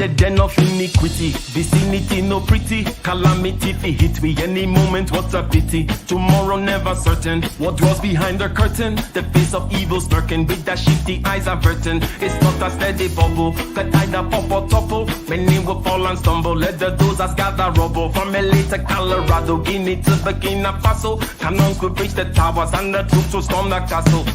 the den of iniquity. Vicinity no pretty, calamity fi hit we any moment. What a pity. Tomorrow never certain. What draws behind the curtain? The face of evil smirking with the shifty eyes averting. It's not a steady bubble that either pop or topple. Many will fall and stumble. Let the dozers gather rubble. From LA to Colorado, Guinea to Burkina Faso. Cannon could reach the towers and the troops will storm the castle.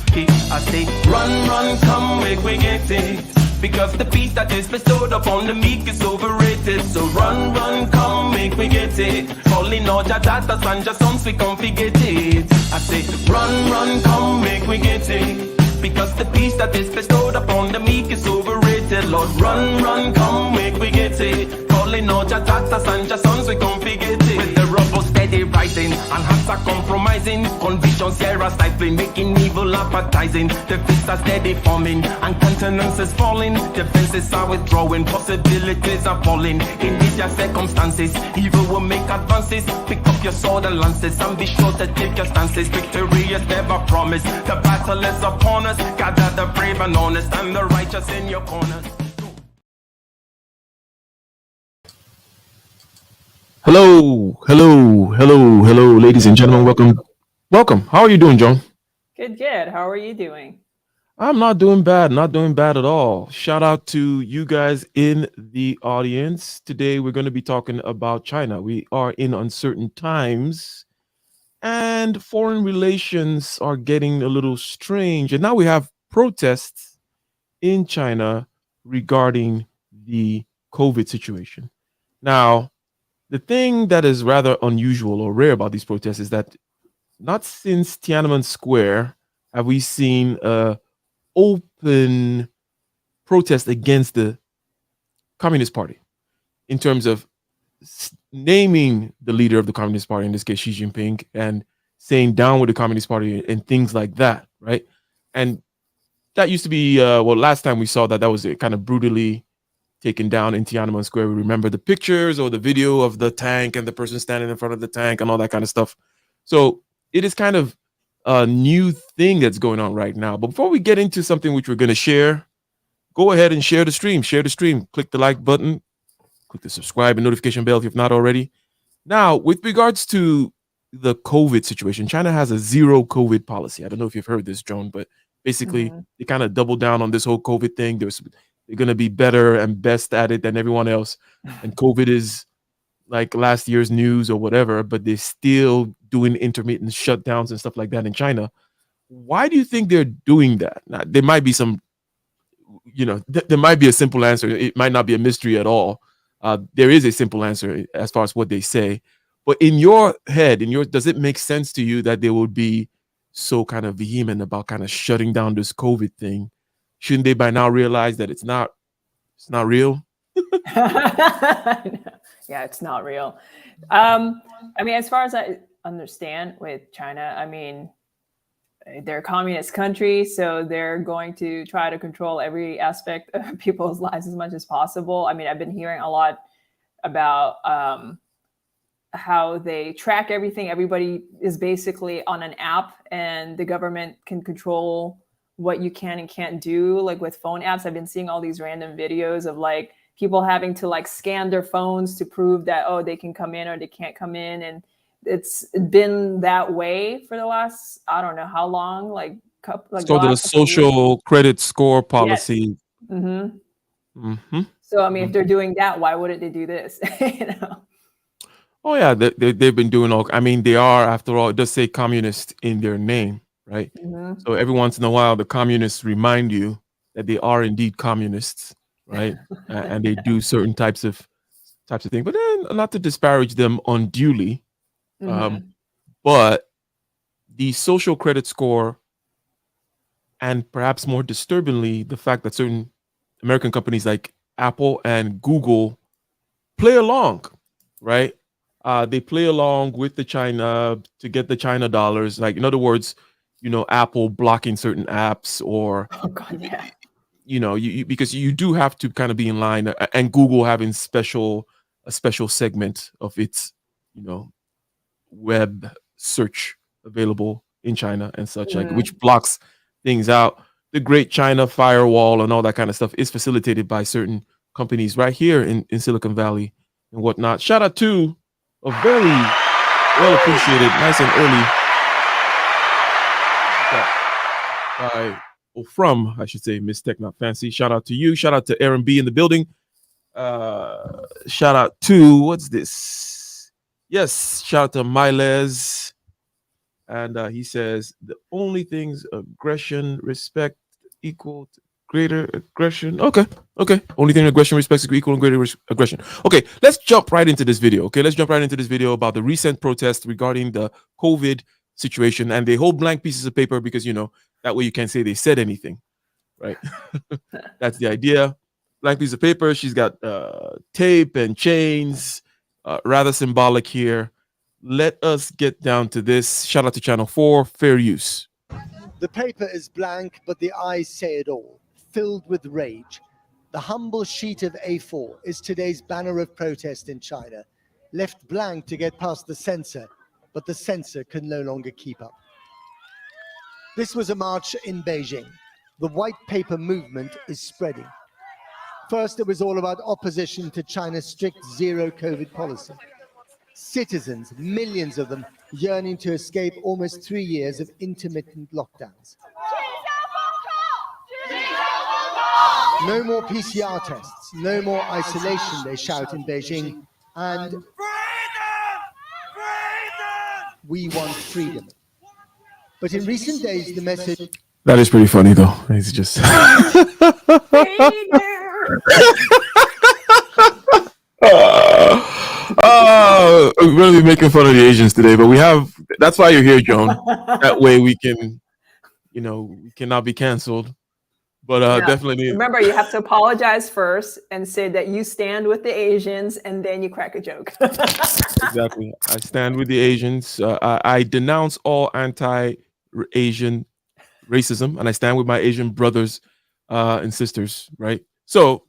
I say, run, run, come, make we get it. Because the peace that is bestowed upon the meek is overrated. So run, run, come, make me get it. Calling all your daughters and your sons, we come forget it. I say, run, run, come, make me get it. Because the peace that is bestowed upon the meek is overrated. Lord, run, run, come, make we get it. Calling all your daughters and your sons, we come forget it. With the rubble steady rising, and hearts are compromising. Convictions here are stifling, making evil appetizing. The fists are steady forming, and countenance is falling. Defenses are withdrawing, possibilities are falling. In these your circumstances, evil will make advances. Pick up your sword and lances, and be sure to take your stances. Victory is never promised, the battle is upon us. Gather the brave and honest, and the righteous in your corners. Hello, ladies and gentlemen. Welcome. How are you doing, John? Good, good. How are you doing? I'm not doing bad at all. Shout out to you guys in the audience. Today, we're going to be talking about China. We are in uncertain times, and foreign relations are getting a little strange. And now we have protests in China regarding the COVID situation. Now, the thing that is rather unusual or rare about these protests is that not since Tiananmen Square have we seen a open protest against the Communist Party in terms of naming the leader of the Communist Party, in this case Xi Jinping, and saying down with the Communist Party and things like that, right? And that used to be, last time we saw that was kind of brutally taken down in Tiananmen Square. We remember the pictures or the video of the tank and the person standing in front of the tank and all that kind of stuff. So it is kind of a new thing that's going on right now. But before we get into something which we're going to share, go ahead and share the stream. Click the like button, click the subscribe and notification bell if you've not already. Now, with regards to the COVID situation, China has a zero COVID policy. I don't know if you've heard this, Joan, but basically they kind of doubled down on this whole COVID thing. They're going to be better and best at it than everyone else. And COVID is like last year's news or whatever, but they're still doing intermittent shutdowns and stuff like that in China. Why do you think they're doing that? Now, there might be some, there might be a simple answer. It might not be a mystery at all. There is a simple answer as far as what they say. But in your head, does it make sense to you that they would be so kind of vehement about kind of shutting down this COVID thing? Shouldn't they by now realize that it's not real? Yeah, it's not real. I mean, as far as I understand with China, I mean, they're a communist country, so they're going to try to control every aspect of people's lives as much as possible. I mean, I've been hearing a lot about how they track everything. Everybody is basically on an app, and the government can control what you can and can't do. Like with phone apps, I've been seeing all these random videos of like people having to like scan their phones to prove that, oh, they can come in or they can't come in. And it's been that way for the last, I don't know how long, it's called the social credit score policy. Yes. So, I mean, if they're doing that, why wouldn't they do this? Oh yeah, they've been doing all. I mean, they are, after all, it does say communist in their name, right? So every once in a while, the communists remind you that they are indeed communists, right? And they do certain types of things, but then not to disparage them unduly. But the social credit score, and perhaps more disturbingly, the fact that certain American companies like Apple and Google play along, right? They play along with the China to get the China dollars. Like, in other words, Apple blocking certain apps, or, because you do have to kind of be in line, and Google having a special segment of its, web search available in China and such, like, which blocks things out. The Great China Firewall and all that kind of stuff is facilitated by certain companies right here in Silicon Valley and whatnot. Shout out to a very well appreciated, nice and early from, I should say, Miss Tech Not Fancy. Shout out to you. Shout out to Aaron B in the building. Shout out to, what's this? Yes, shout out to Miles. And he says, the only things aggression, respect equal to greater aggression. Okay. Only thing aggression, respect is equal and greater aggression. Okay, let's jump right into this video. Let's jump right into this video about the recent protests regarding the COVID situation. And they hold blank pieces of paper because, that way you can't say they said anything, right? That's the idea. Blank piece of paper. She's got tape and chains, rather symbolic here. Let us get down to this. Shout out to Channel 4, fair use. The paper is blank, but the eyes say it all, filled with rage. The humble sheet of A4 is today's banner of protest in China, left blank to get past the censor, but the censor can no longer keep up. This was a march in Beijing. The white paper movement is spreading. First, it was all about opposition to China's strict zero COVID policy. Citizens, millions of them, yearning to escape almost 3 years of intermittent lockdowns. No more PCR tests, no more isolation, they shout in Beijing, and freedom! We want freedom. But in recent days, the message... That is pretty funny, though. It's just... We're going to be making fun of the Asians today, but that's why you're here, Joan. That way we can, we cannot be canceled. But definitely. Remember, you have to apologize first and say that you stand with the Asians, and then you crack a joke. Exactly. I stand with the Asians. I denounce all anti-Asian racism, and I stand with my Asian brothers and sisters, right? So,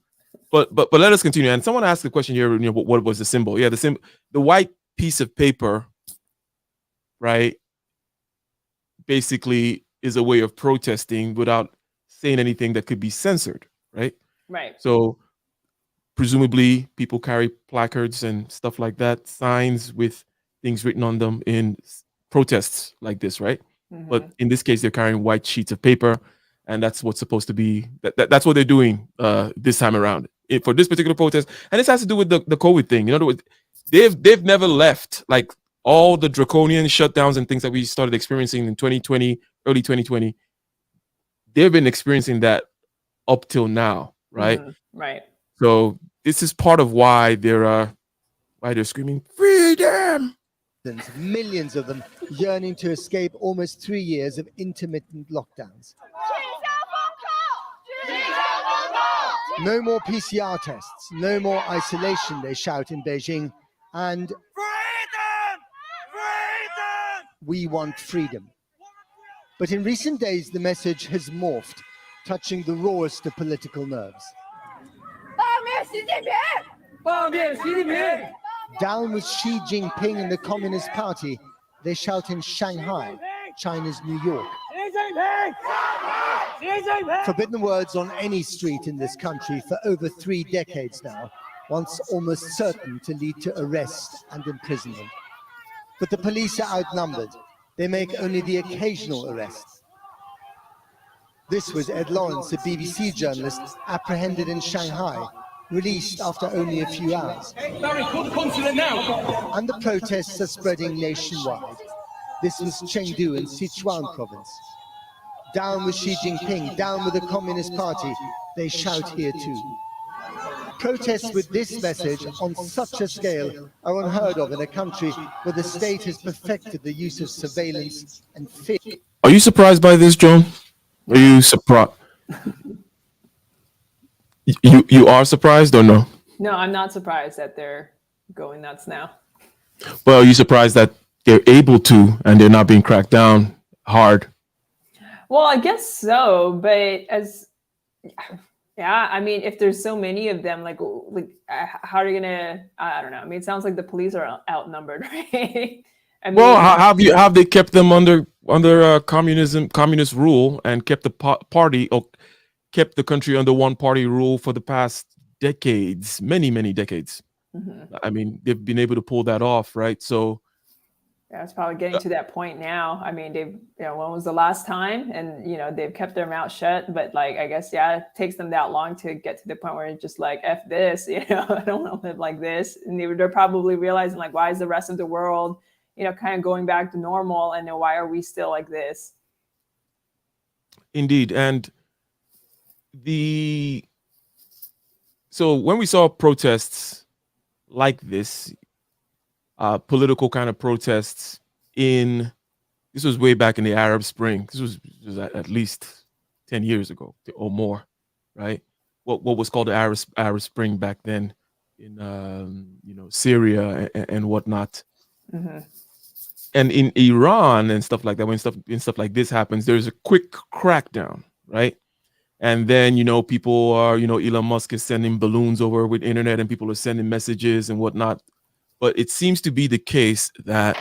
but let us continue. And someone asked the question here, what was the symbol? Yeah, the white piece of paper, right, basically is a way of protesting without saying anything that could be censored, right? Right. So presumably people carry placards and stuff like that, signs with things written on them in protests like this, right? Mm-hmm. But in this case, they're carrying white sheets of paper, and that's what's supposed to be, that's what they're doing this time around for this particular protest. And this has to do with the COVID thing. In other words, they've never left, like all the draconian shutdowns and things that we started experiencing in 2020, early 2020. They've been experiencing that up till now, right? Mm-hmm. Right. So this is part of why they're screaming freedom. Millions of them yearning to escape almost 3 years of intermittent lockdowns. No more PCR tests, no more isolation, they shout in Beijing, and freedom! Freedom! We want freedom. But in recent days, the message has morphed, touching the rawest of political nerves. Down with Xi Jinping and the Communist Party, they shout in Shanghai, China's New York. Forbidden words on any street in this country for over 3 decades now, once almost certain to lead to arrest and imprisonment. But the police are outnumbered. They make only the occasional arrest. This was Ed Lawrence, a BBC journalist apprehended in Shanghai, released after only a few hours. Barry, call the consulate now. And the protests are spreading nationwide. This was Chengdu in Sichuan province. Down with Xi Jinping, down with the Communist Party, they shout here too. Protests with this message on such a scale are unheard of in a country where the state has perfected the use of surveillance and fear. Are you surprised by this, Joan? Are you surprised? You are surprised or no? No, I'm not surprised that they're going nuts now. Well, are you surprised that they're able to and they're not being cracked down hard? Well, I guess so, but I mean, if there's so many of them, like how are you gonna? I don't know. I mean, it sounds like the police are outnumbered, right? I mean, well, have they kept them under communist rule and kept the party or kept the country under one party rule for the past decades, many decades. I mean, they've been able to pull that off, right? So yeah, it's probably getting to that point now. I mean, they've, when was the last time? And, they've kept their mouth shut, but like, I guess, yeah, it takes them that long to get to the point where it's just like, F this, I don't want to live like this. And they're probably realizing like, why is the rest of the world, kind of going back to normal? And then why are we still like this? Indeed. And so when we saw protests like this, political kind of protests this was way back in the Arab Spring. This was at least 10 years ago or more, right? What was called the Arab Spring back then in Syria and whatnot. And in Iran and stuff like that, when stuff like this happens, there's a quick crackdown, right? And then, people are, Elon Musk is sending balloons over with internet and people are sending messages and whatnot. But it seems to be the case that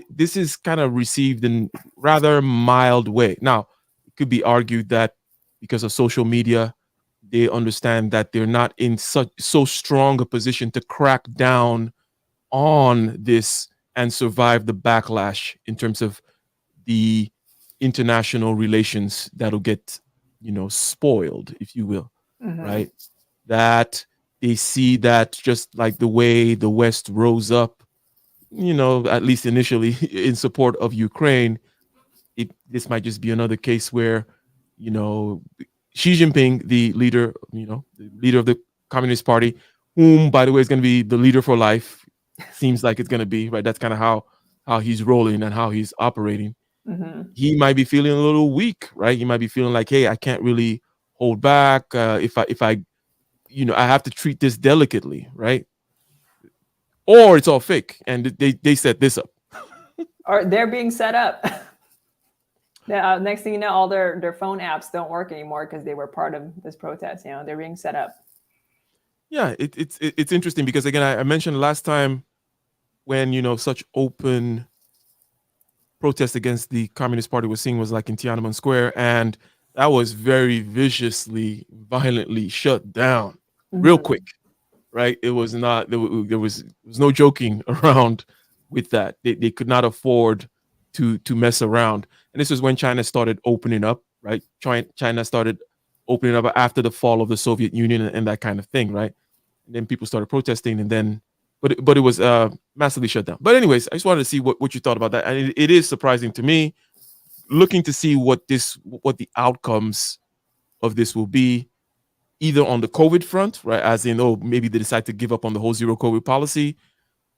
this is kind of received in rather mild way. Now, it could be argued that because of social media, they understand that they're not in so strong a position to crack down on this and survive the backlash in terms of the international relations that'll get, spoiled, if you will, right? That they see that just like the way the West rose up, at least initially in support of Ukraine, this might just be another case where, Xi Jinping, the leader of the Communist Party, whom, by the way, is going to be the leader for life, seems like it's going to be, right? That's kind of how he's rolling and how he's operating. He might be feeling a little weak, right? He might be feeling like, hey, I can't really hold back. If I have to treat this delicately, right? Or it's all fake and they set this up. Or they're being set up. Next thing you know, all their phone apps don't work anymore because they were part of this protest. They're being set up. Yeah, it's interesting because, again, I mentioned last time when, such open protest against the Communist Party was seen was like in Tiananmen Square, and that was very viciously, violently shut down real quick, right? It was not, there was no joking around with that. They could not afford to mess around. And this is when China started opening up, right? China started opening up after the fall of the Soviet Union and that kind of thing, right? And then people started protesting, and then, but it was massively shut down. But anyways, I just wanted to see what you thought about that. And it is surprising to me, looking to see what the outcomes of this will be, either on the COVID front, right? As in, maybe they decide to give up on the whole zero COVID policy,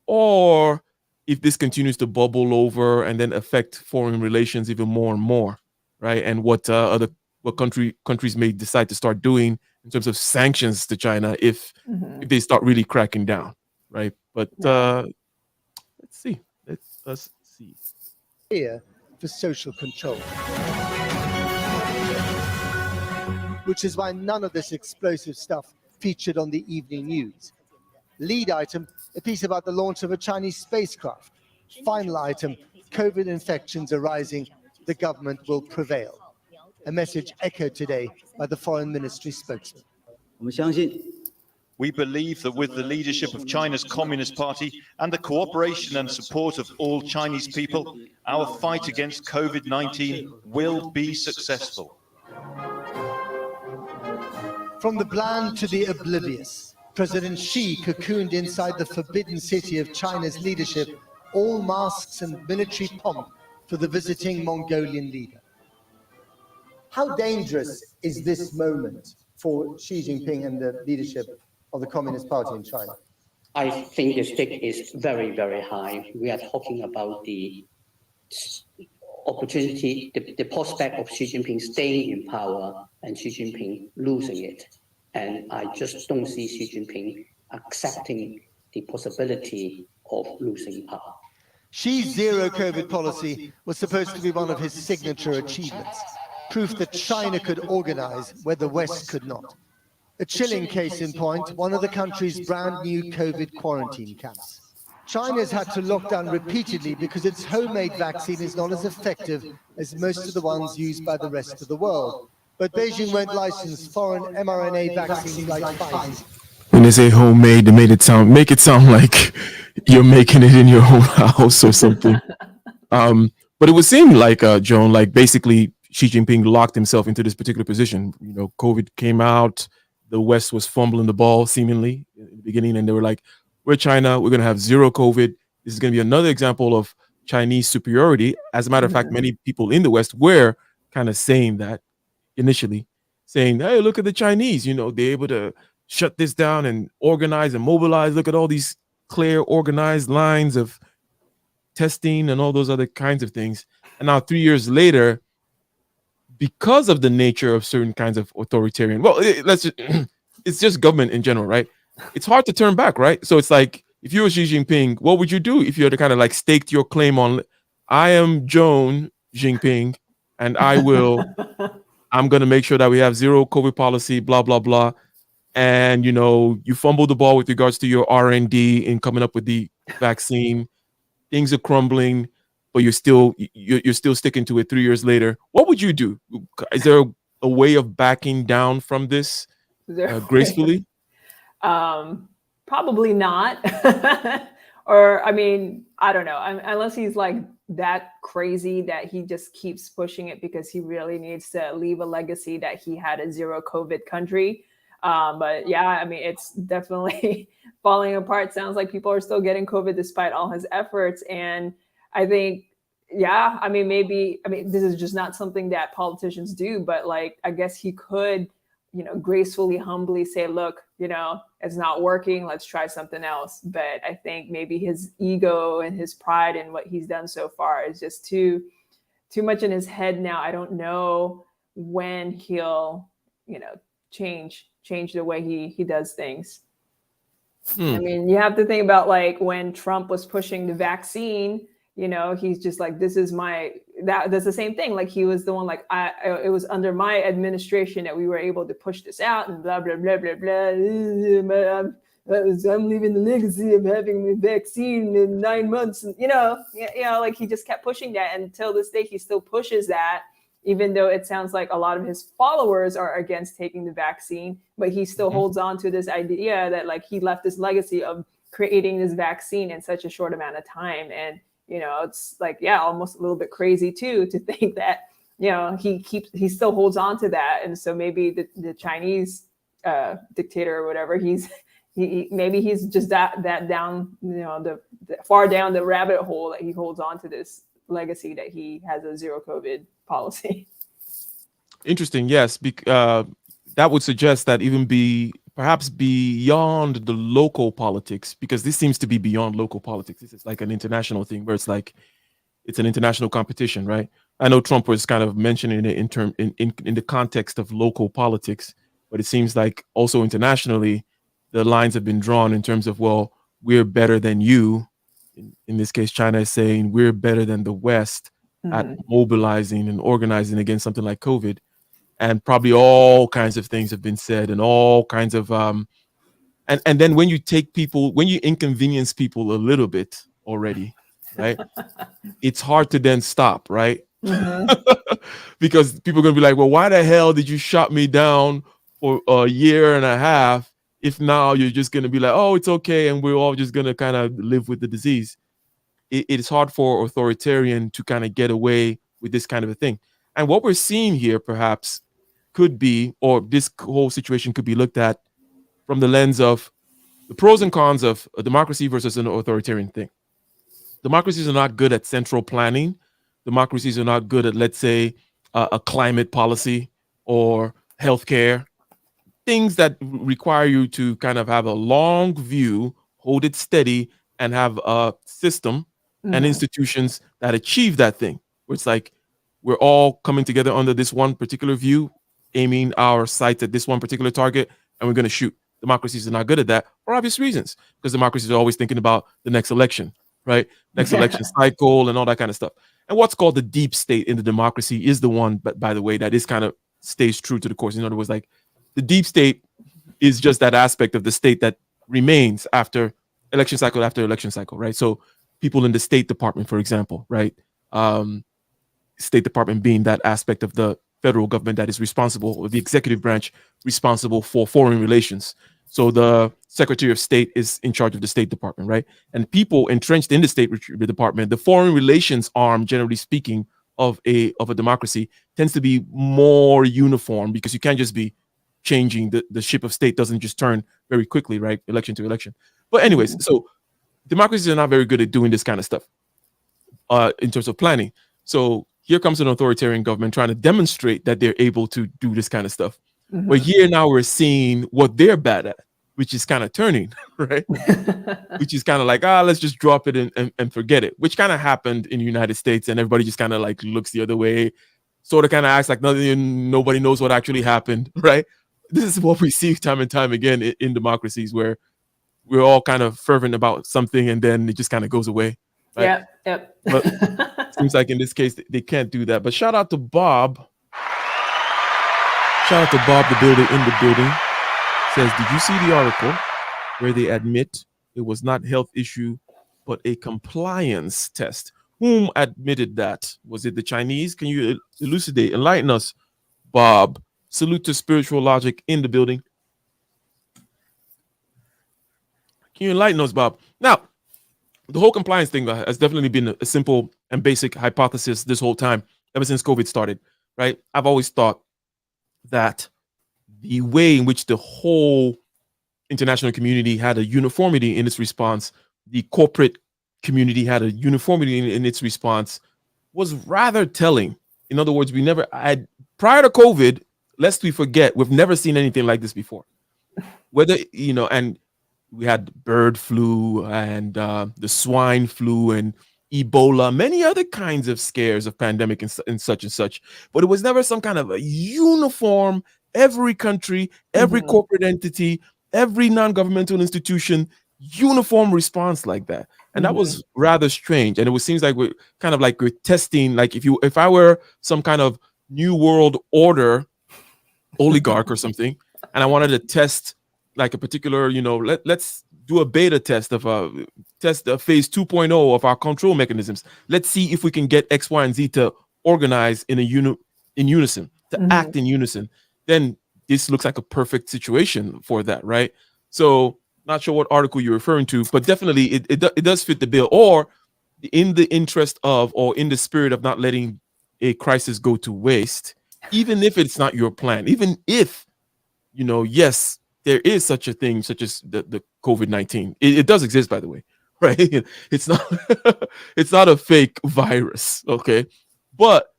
or if this continues to bubble over and then affect foreign relations even more and more, right? And what countries may decide to start doing in terms of sanctions to China if they start really cracking down, right? But let's see. Let's see. Here for social control, which is why none of this explosive stuff featured on the evening news. Lead item, a piece about the launch of a Chinese spacecraft. Final item, COVID infections are rising, the government will prevail. A message echoed today by the Foreign Ministry spokesman. We believe that with the leadership of China's Communist Party and the cooperation and support of all Chinese people, our fight against COVID-19 will be successful. From the bland to the oblivious, President Xi cocooned inside the forbidden city of China's leadership, all masks and military pomp for the visiting Mongolian leader. How dangerous is this moment for Xi Jinping and the leadership of the Communist Party in China? I think the stake is very, very high. We are talking about the opportunity, the prospect of Xi Jinping staying in power and Xi Jinping losing it. And I just don't see Xi Jinping accepting the possibility of losing power. Xi's zero COVID policy was supposed to be one of his signature achievements, proof that China could organize where the West could not. A chilling case in point, one of the country's brand new COVID quarantine camps. China's had to lock down repeatedly because its homemade vaccine is not as effective as most of the ones used by the rest of the world. But Beijing won't license foreign mRNA vaccines like Pfizer. When they say homemade, they make it sound like you're making it in your own house or something. But it would seem like Joan, like basically Xi Jinping locked himself into this particular position. You know, COVID came out, the West was fumbling the ball seemingly in the beginning, and they were like, "We're China, we're going to have zero COVID. This is going to be another example of Chinese superiority." As a matter of fact, many people in the West were kind of saying that initially, saying, "Hey, look at the Chinese. You know, they're able to shut this down and organize and mobilize. Look at all these clear, organized lines of testing and all those other kinds of things." And now 3 years later, because of the nature of certain kinds of authoritarian, well, it's just government in general, right? It's hard to turn back, right? So it's like, if you were Xi Jinping, what would you do if you had to kind of like staked your claim on, I am Joan Jinping, and I'm going to make sure that we have zero COVID policy, blah, blah, blah. And, you know, you fumbled the ball with regards to your R&D in coming up with the vaccine. Things are crumbling, but you're still sticking to it 3 years later. What would you do? Is there a way of backing down from this gracefully? Probably not. Or, I mean, I don't know. Unless he's like that crazy that he just keeps pushing it because he really needs to leave a legacy that he had a zero COVID country. But yeah, I mean, it's definitely falling apart. Sounds like people are still getting COVID despite all his efforts. And I think, yeah, I mean, this is just not something that politicians do, but like, I guess he could, you know, gracefully, humbly say, look, you know, it's not working. Let's try something else. But I think maybe his ego and his pride in what he's done so far is just too much in his head now. I don't know when he'll, you know, change the way he does things. I mean, you have to think about like when Trump was pushing the vaccine, you know, he's just like, this is that's the same thing. Like he was the one, like, it was under my administration that we were able to push this out and blah, blah, blah, blah, blah. I'm leaving the legacy of having the vaccine in 9 months. And, you know, like he just kept pushing that. And until this day, he still pushes that, even though it sounds like a lot of his followers are against taking the vaccine, but he still holds on to this idea that like he left this legacy of creating this vaccine in such a short amount of time. And, you know, it's like, yeah, almost a little bit crazy too, to think that, you know, he still holds on to that. And so maybe the Chinese dictator or whatever, maybe he's just that down, you know, the far down the rabbit hole that he holds on to this legacy that he has a zero COVID policy. Interesting. Yes. That would suggest that even perhaps beyond the local politics, because this seems to be beyond local politics. This is like an international thing where it's like, it's an international competition, right? I know Trump was kind of mentioning it in the context of local politics, but it seems like also internationally, the lines have been drawn in terms of, well, we're better than you. In this case, China is saying we're better than the West at mobilizing and organizing against something like COVID. And probably all kinds of things have been said, and all kinds of and then when you inconvenience people a little bit already, right? It's hard to then stop, right? Because people are gonna be like, well, why the hell did you shut me down for a year and a half if now you're just gonna be like, oh, it's okay, and we're all just gonna kind of live with the disease? It is hard for authoritarian to kind of get away with this kind of a thing. And what we're seeing here perhaps could be, or this whole situation could be looked at from the lens of the pros and cons of a democracy versus an authoritarian thing. Democracies are not good at central planning. Democracies are not good at, let's say, a climate policy or healthcare, things that require you to kind of have a long view, hold it steady, and have a system and institutions that achieve that thing. Where it's like, we're all coming together under this one particular view, aiming our sights at this one particular target, and we're going to shoot. Democracies are not good at that for obvious reasons, because democracies are always thinking about the next election, right? Next election cycle and all that kind of stuff. And what's called the deep state in the democracy is the one, but by the way, that is kind of stays true to the course. In other words, like the deep state is just that aspect of the state that remains after election cycle after election cycle, right? So people in the State Department, for example, right? State Department being that aspect of the federal government that is responsible, or the executive branch responsible for foreign relations. So the Secretary of State is in charge of the State Department, right? And people entrenched in the State Department, the foreign relations arm, generally speaking, of a democracy tends to be more uniform, because you can't just be changing the ship of state, doesn't just turn very quickly, right? Election to election. But anyways, so democracies are not very good at doing this kind of stuff in terms of planning. So here comes an authoritarian government trying to demonstrate that they're able to do this kind of stuff. But here now we're seeing what they're bad at, which is kind of turning, right? Which is kind of like, let's just drop it and forget it, which kind of happened in the United States, and everybody just kind of like looks the other way, sort of kind of acts like nobody knows what actually happened, right? This is what we see time and time again in democracies, where we're all kind of fervent about something and then it just kind of goes away. Right? Yep. But it seems like in this case, they can't do that. But shout out to Bob. Shout out to Bob, the builder in the building. Says, did you see the article where they admit it was not health issue, but a compliance test? Whom admitted that? Was it the Chinese? Can you elucidate, enlighten us, Bob? Salute to Spiritual Logic in the building. Can you enlighten us, Bob? Now, the whole compliance thing has definitely been a simple and basic hypothesis this whole time, ever since COVID started, right? I've always thought that the way in which the whole international community had a uniformity in its response, the corporate community had a uniformity in its response, was rather telling. In other words, we never had, prior to COVID, lest we forget, we've never seen anything like this before. Whether, and we had bird flu and the swine flu and Ebola, many other kinds of scares of pandemic and such, but it was never some kind of a uniform, every country, every corporate entity, every non-governmental institution, uniform response like that. And that was rather strange. And it seems like we're kind of like we're testing, like if I were some kind of new world order oligarch or something, and I wanted to test like a particular, let's do a beta test of phase 2.0 of our control mechanisms. Let's see if we can get X, Y, and Z to organize in unison, to act in unison. Then this looks like a perfect situation for that, right? So not sure what article you're referring to, but definitely it does fit the bill, or in the interest of, or in the spirit of not letting a crisis go to waste, even if it's not your plan, even if, yes, there is such a thing, such as the COVID-19. It does exist, by the way, right? It's not, it's not a fake virus, okay? But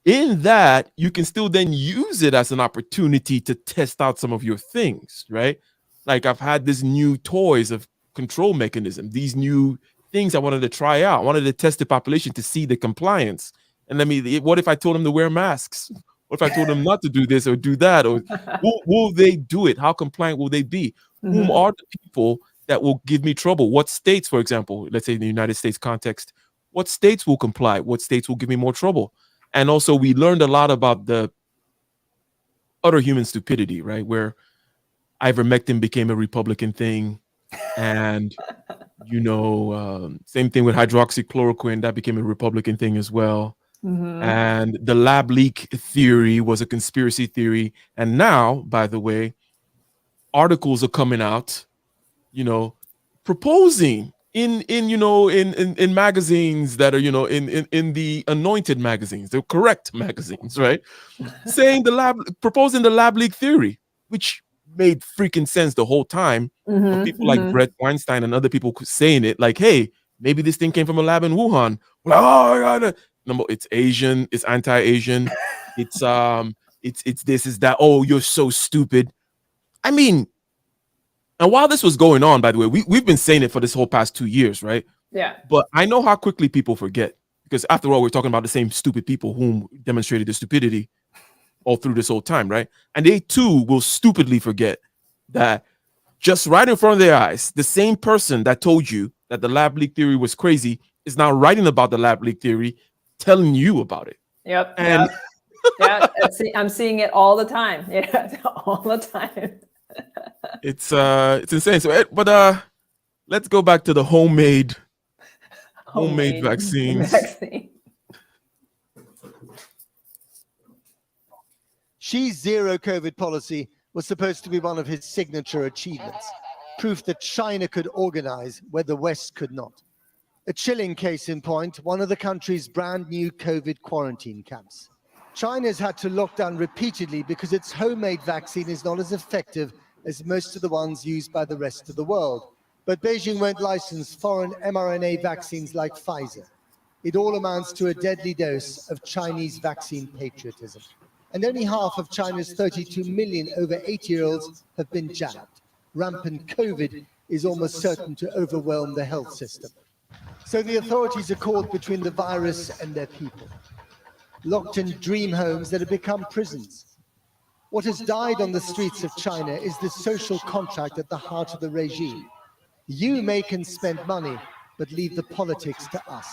in that, you can still then use it as an opportunity to test out some of your things, right? Like I've had these new toys of control mechanism, these new things I wanted to try out. I wanted to test the population to see the compliance. And what if I told them to wear masks? What if I told them not to do this or do that? Or will they do it? How compliant will they be? Whom are the people that will give me trouble? What states, for example, let's say in the United States context, what states will comply? What states will give me more trouble? And also we learned a lot about the utter human stupidity, right? Where ivermectin became a Republican thing. And, same thing with hydroxychloroquine, that became a Republican thing as well. And the lab leak theory was a conspiracy theory. And now, by the way, articles are coming out, proposing in magazines that are, in the anointed magazines, the correct magazines, right? Saying proposing the lab leak theory, which made freaking sense the whole time. But people like Brett Weinstein and other people saying it like, hey, maybe this thing came from a lab in Wuhan. Like, oh my God. No, it's Asian, it's anti-Asian, it's this, is that. Oh, you're so stupid. I mean, and while this was going on, by the way, we've been saying it for this whole past 2 years, right? Yeah. But I know how quickly people forget, because after all, we're talking about the same stupid people whom demonstrated the stupidity all through this whole time, right? And they too will stupidly forget that just right in front of their eyes, the same person that told you that the lab leak theory was crazy is now writing about the lab leak theory, telling you about it. Yep. And yeah, I'm seeing it all the time. Yeah, all the time. It's insane. So, but let's go back to the homemade vaccines. Xi's zero COVID policy was supposed to be one of his signature achievements, proof that China could organize where the West could not. A chilling case in point, one of the country's brand new COVID quarantine camps. China's had to lock down repeatedly because its homemade vaccine is not as effective as most of the ones used by the rest of the world. But Beijing won't license foreign mRNA vaccines like Pfizer. It all amounts to a deadly dose of Chinese vaccine patriotism. And only half of China's 32 million over 80-year-olds have been jabbed. Rampant COVID is almost certain to overwhelm the health system. So the authorities are caught between the virus and their people, locked in dream homes that have become prisons. What has died on the streets of China is the social contract at the heart of the regime. You make and spend money, but leave the politics to us.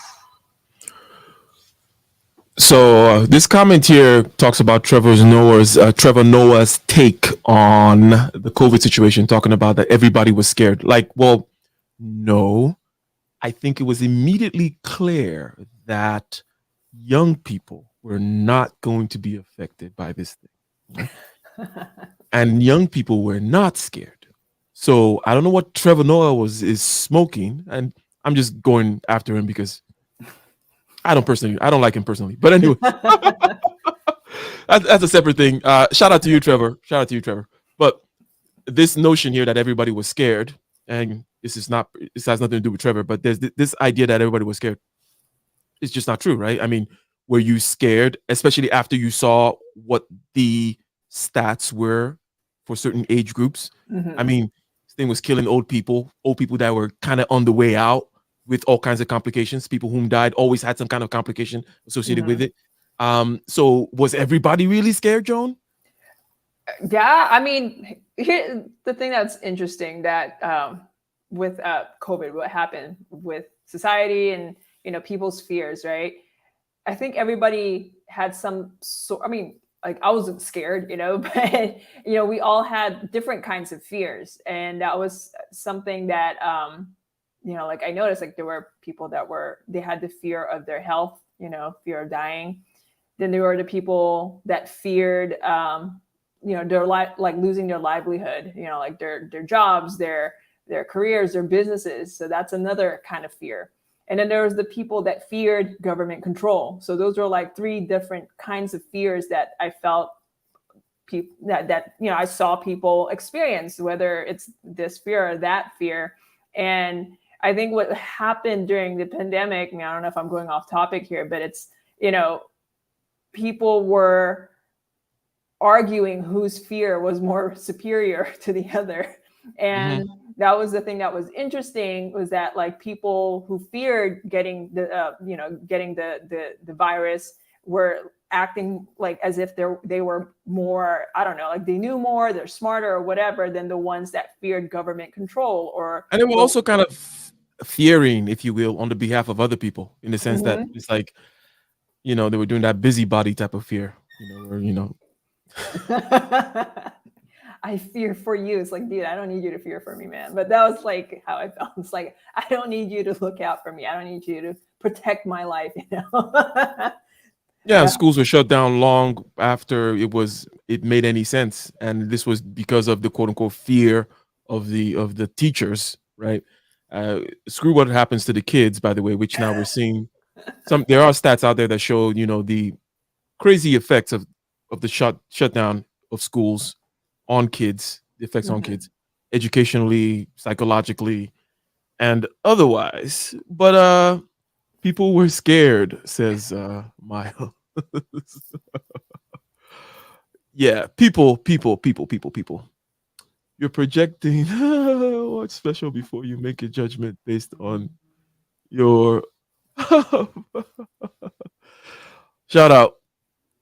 So this comment here talks about Trevor Noah's take on the COVID situation, talking about that everybody was scared. Like, well, no, I think it was immediately clear that young people were not going to be affected by this thing. Right? And young people were not scared. So I don't know what Trevor Noah is smoking, and I'm just going after him because I don't like him personally. But anyway, that's a separate thing. Shout out to you, Trevor. But this notion here that everybody was scared, and this has nothing to do with Trevor, but there's this idea that everybody was scared. It's just not true, right? I mean, were you scared, especially after you saw what the stats were for certain age groups? Mhm. I mean, this thing was killing old people that were kind of on the way out with all kinds of complications. People whom died always had some kind of complication associated with it. So was everybody really scared, Joan? Yeah, I mean, here, the thing that's interesting that with COVID, what happened with society and people's fears, right? I think everybody had some sort. I mean, like I wasn't scared, but we all had different kinds of fears, and that was something that like I noticed, like there were people they had the fear of their health, fear of dying. Then there were the people that feared, their like losing their livelihood, like their jobs, their careers, their businesses. So that's another kind of fear. And then there was the people that feared government control. So those are like three different kinds of fears that I felt I saw people experience, whether it's this fear or that fear. And I think what happened during the pandemic, I don't know if I'm going off topic here, but it's, people were arguing whose fear was more superior to the other. And that was the thing that was interesting, was that like people who feared getting the virus were acting like as if they were more, I don't know, like they knew more, they're smarter or whatever than the ones that feared government control. And they were also kind of fearing, if you will, on the behalf of other people, in the sense that it's like, they were doing that busybody type of fear, I fear for you. It's like, dude, I don't need you to fear for me, man. But that was like how I felt. It's like, I don't need you to look out for me. I don't need you to protect my life, Yeah, schools were shut down long after it made any sense. And this was because of the quote unquote fear of the teachers, right? Screw what happens to the kids, by the way, which now we're seeing there are stats out there that show, the crazy effects of the shutdown of schools on kids, the effects on kids, educationally, psychologically, and otherwise. But people were scared, says Mile. Yeah, people. You're projecting what's special before you make a judgment based on your shout out.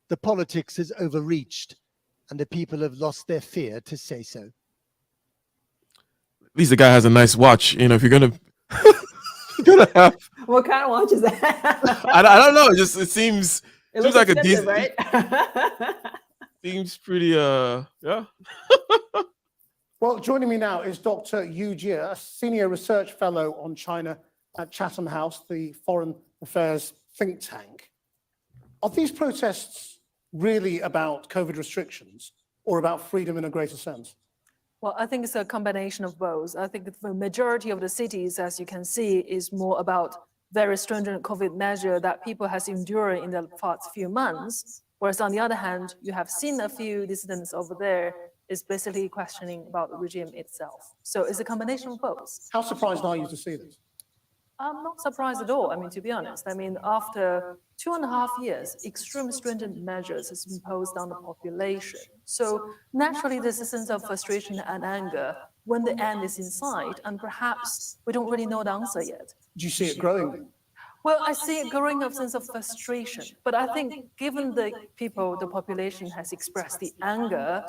The politics is overreached, and the people have lost their fear to say so. At least the guy has a nice watch. If you're gonna have. What kind of watch is that? I don't know. It seems like a decent, right? Seems pretty yeah. Well, joining me now is Dr. Yu Jie, a senior research fellow on China at Chatham House, the foreign affairs think tank. Are these protests really about COVID restrictions, or about freedom in a greater sense? Well, I think it's a combination of both. I think the majority of the cities, as you can see, is more about very stringent COVID measure that people has endured in the past few months. Whereas on the other hand, you have seen a few dissidents over there is basically questioning about the regime itself. So it's a combination of both. How surprised are you to see this? I'm not surprised at all. I mean, to be honest, I mean, after 2.5 years, extreme stringent measures is imposed on the population. So naturally, there's a sense of frustration and anger when the end is in sight, and perhaps we don't really know the answer yet. Do you see it growing? Well, I see a growing of sense of frustration, but I think given the people, the population has expressed the anger,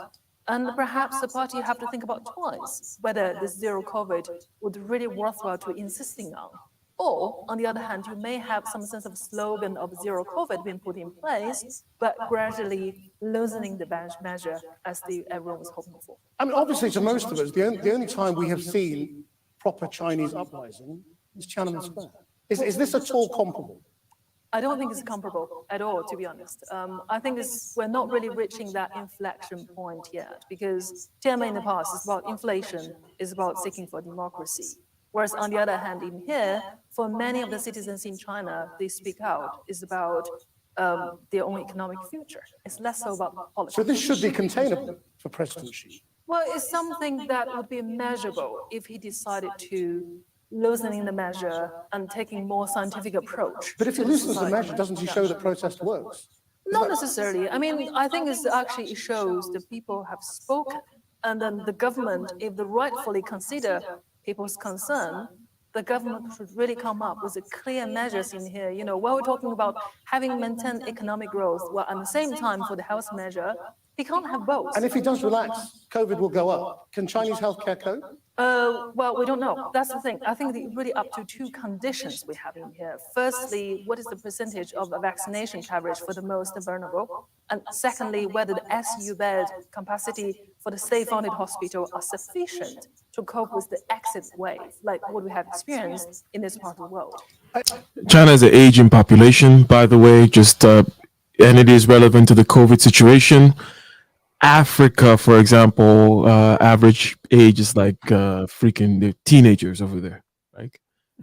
and perhaps the party have to think about twice whether this zero COVID would really worthwhile to insisting on. Or, on the other hand, you may have some sense of slogan of zero COVID being put in place, but gradually loosening the measure as everyone was hoping for. I mean, obviously, to most of us, the only time we have seen proper Chinese uprising is Tiananmen Square. Is this at all comparable? I don't think it's comparable at all, to be honest. I think we're not really reaching that inflection point yet, because Tiananmen in the past is about inflation, is about seeking for democracy. Whereas on the other hand, in here, for many of the citizens in China, they speak out, is about their own economic future. It's less so about politics. So this should be containable for President Xi. Well, it's something that would be measurable if he decided to loosening the measure and taking more scientific approach. But if he loosens the measure, doesn't he show that protest works? Not necessarily. I mean, I think it shows that people have spoken, and then the government, if they rightfully consider people's concern, the government should really come up with clear measures in here. You know, while we're talking about having maintained economic growth, well, at the same time for the health measure, he can't have both. And if he does relax, COVID will go up. Can Chinese healthcare cope? Well, we don't know. That's the thing. I think it's really up to two conditions we have in here. Firstly, what is the percentage of vaccination coverage for the most vulnerable? And secondly, whether the SU bed capacity for the state-funded hospital are sufficient to cope with the exit wave, like what we have experienced in this part of the world. China is an aging population, by the way, and it is relevant to the COVID situation. Africa, for example, average age is like freaking the teenagers over there, right?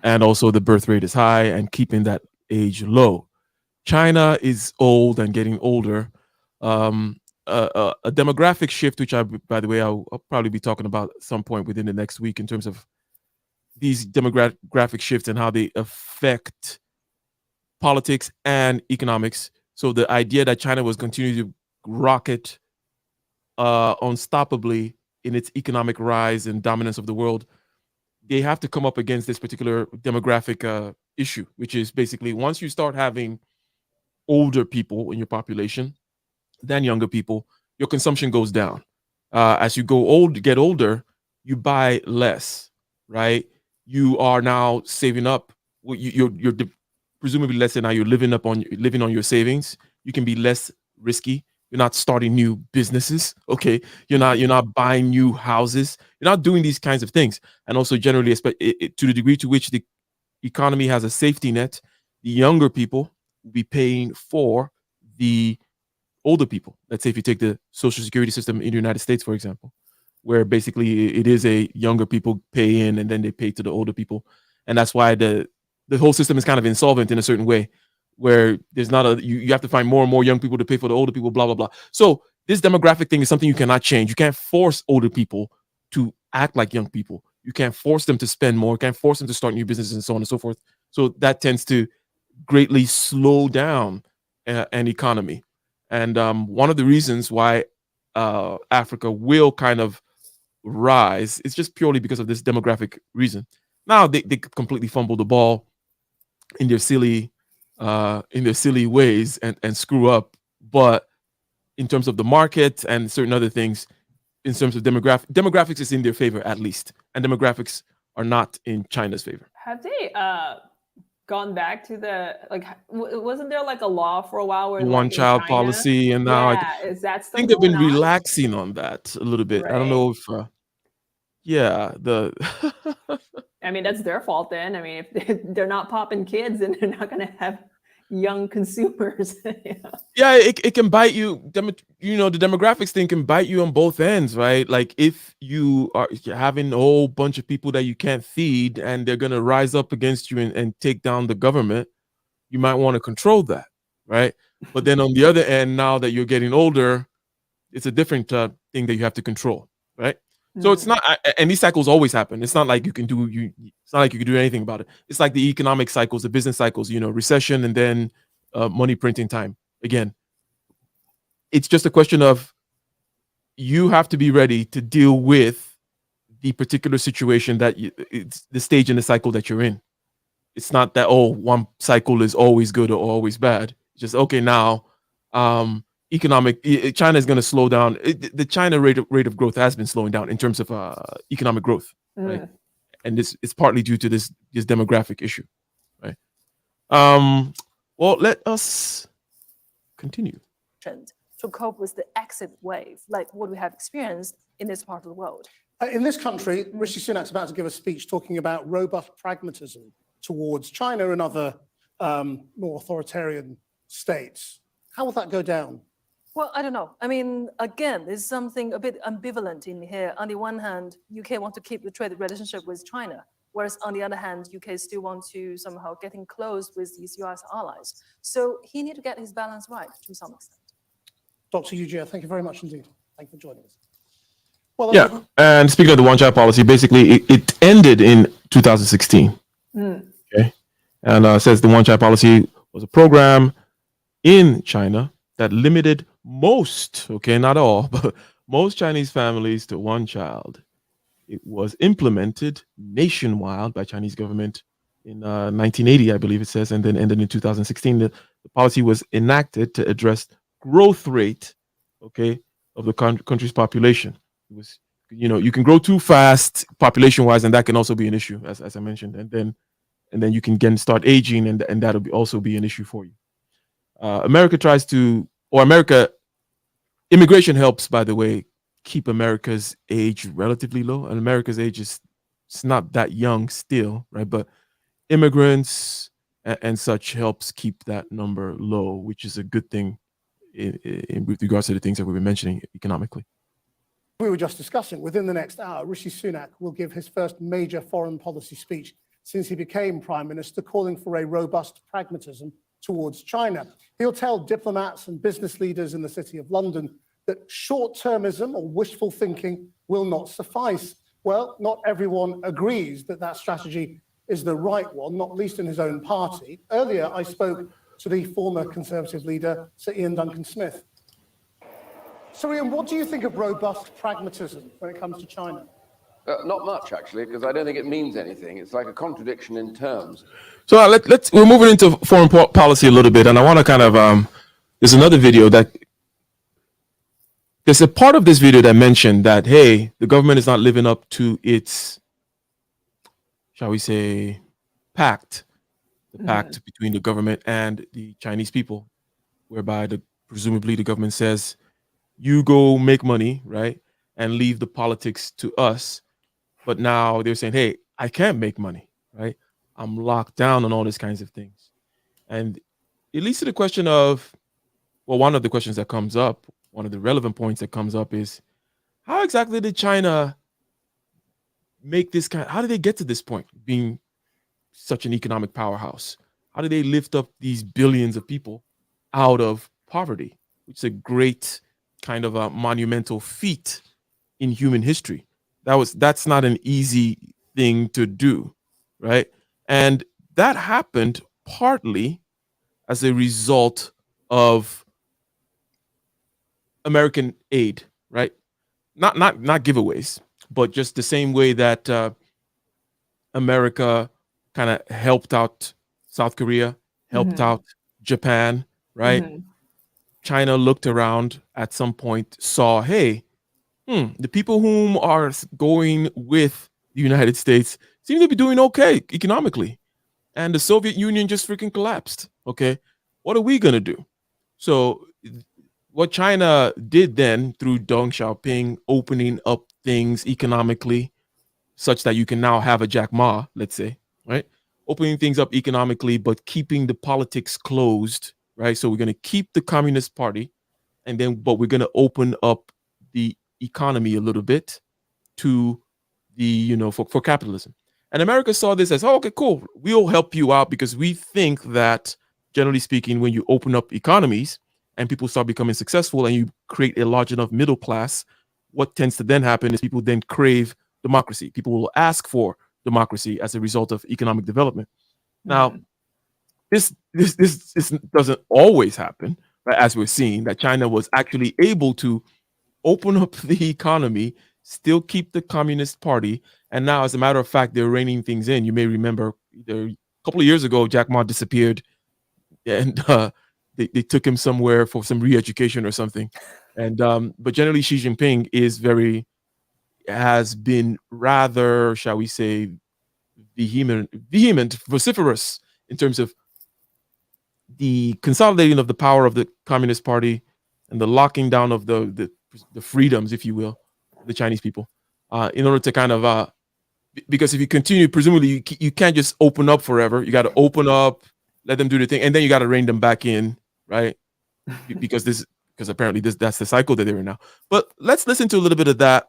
And also the birth rate is high and keeping that age low. China is old and getting older. A demographic shift, which by the way, I'll probably be talking about at some point within the next week in terms of these demographic shifts and how they affect politics and economics. So the idea that China was continuing to rocket unstoppably in its economic rise and dominance of the world, they have to come up against this particular demographic issue, which is basically once you start having older people in your population than younger people, your consumption goes down. As you get older, you buy less, right? You are now saving up. You're presumably less than now. You're living on your savings. You can be less risky. You're not starting new businesses. Okay. You're not buying new houses. You're not doing these kinds of things. And also generally, to the degree to which the economy has a safety net, the younger people will be paying for the older people. Let's say if you take the Social Security system in the United States, for example, where basically it is a younger people pay in and then they pay to the older people. And that's why the whole system is kind of insolvent in a certain way, where there's not you have to find more and more young people to pay for the older people, blah, blah, blah. So this demographic thing is something you cannot change. You can't force older people to act like young people. You can't force them to spend more. You can't force them to start new businesses and so on and so forth. So that tends to greatly slow down an economy. And one of the reasons why Africa will kind of rise is just purely because of this demographic reason. Now they completely fumble the ball in their silly ways and screw up, but in terms of the market and certain other things, in terms of demographics is in their favor at least, and demographics are not in China's favor. Have they gone back to wasn't there like a law for a while where one child policy, and now I think they've been relaxing on that a little bit. Right. I don't know if I mean, that's their fault then. I mean, if they're not popping kids, then they're not going to have young consumers. Yeah. Yeah, it can bite you. You know, the demographics thing can bite you on both ends, right? Like if you're having a whole bunch of people that you can't feed and they're going to rise up against you and take down the government, you might want to control that, right? But then on the other end, now that you're getting older, it's a different thing that you have to control, right? So it's not, and these cycles always happen. It's not like you can do It's not like you can do anything about it. It's like the economic cycles, the business cycles. You know, recession and then money printing time again. It's just a question of you have to be ready to deal with the particular situation that it's the stage in the cycle that you're in. It's not that one cycle is always good or always bad. It's just okay now. China is going to slow down. The China rate of growth has been slowing down in terms of economic growth, right? And this is partly due to this demographic issue, right? Well, let us continue. To cope with the exit wave, like what we have experienced in this part of the world. In this country, Rishi Sunak's about to give a speech talking about robust pragmatism towards China and other more authoritarian states. How will that go down? Well, I don't know. I mean, again, there's something a bit ambivalent in here. On the one hand, UK want to keep the trade relationship with China, whereas on the other hand, UK still want to somehow getting close with these US allies. So he need to get his balance right to some extent. Dr. Yu Jie, thank you very much indeed. Thank you for joining us. Well, yeah, and speaking of the one-child policy, basically it ended in 2016. Okay, and says the one-child policy was a program in China that limited most, okay, not all, but most Chinese families to one child. It was implemented nationwide by Chinese government in 1980, I believe it says, and then ended in 2016. The policy was enacted to address growth rate, okay, of the country's population. It was, you know, you can grow too fast population-wise, and that can also be an issue, as I mentioned, and then you can start aging, and that'll also be an issue for you. Immigration helps, by the way, keep America's age relatively low. And America's age it's not that young still, right? But immigrants and such helps keep that number low, which is a good thing with regards to the things that we've been mentioning economically. We were just discussing, within the next hour, Rishi Sunak will give his first major foreign policy speech since he became Prime Minister, calling for a robust pragmatism towards China. He'll tell diplomats and business leaders in the City of London that short-termism or wishful thinking will not suffice. Well, not everyone agrees that that strategy is the right one, not least in his own party. Earlier, I spoke to the former Conservative leader, Sir Ian Duncan Smith. So, Ian, what do you think of robust pragmatism when it comes to China? Not much, actually, because I don't think it means anything. It's like a contradiction in terms. So we're moving into foreign policy a little bit, and I want to kind of there's another video there's a part of this video that mentioned that, hey, the government is not living up to its, shall we say, pact, the pact between the government and the Chinese people, whereby presumably the government says, you go make money, right, and leave the politics to us. But now they're saying, hey, I can't make money, right? I'm locked down on all these kinds of things. And it leads to the question of, well, one of the questions that comes up, one of the relevant points that comes up is, how exactly did China make this how did they get to this point, being such an economic powerhouse? How did they lift up these billions of people out of poverty, which is a great kind of a monumental feat in human history? That's not an easy thing to do, right? And that happened partly as a result of American aid, right? Not giveaways, but just the same way that America kind of helped out South Korea, helped out Japan, right? China looked around at some point, saw, hey, the people whom are going with the United States seem to be doing okay economically. And the Soviet Union just freaking collapsed. Okay, what are we going to do? So what China did then through Deng Xiaoping opening up things economically such that you can now have a Jack Ma, let's say, right? opening things up economically, but keeping the politics closed, right? So we're going to keep the Communist Party, but we're going to open up the economy a little bit to the, for capitalism. And America saw this as, oh, okay, cool. We'll help you out because we think that, generally speaking, when you open up economies and people start becoming successful and you create a large enough middle class, what tends to then happen is people then crave democracy. People will ask for democracy as a result of economic development. Now, this doesn't always happen, right? As we're seeing that China was actually able to open up the economy, still keep the Communist Party, and now, as a matter of fact, they're reining things in. You may remember a couple of years ago, Jack Ma disappeared, and they took him somewhere for some re-education or something. And but generally, Xi Jinping has been rather, shall we say, vehement, vociferous in terms of the consolidating of the power of the Communist Party and the locking down of the freedoms, if you will, of the Chinese people, in order to kind of because if you continue, presumably you can't just open up forever. You got to open up, let them do the thing, and then you got to rein them back in, right? because apparently that's the cycle that they're in now. But let's listen to a little bit of that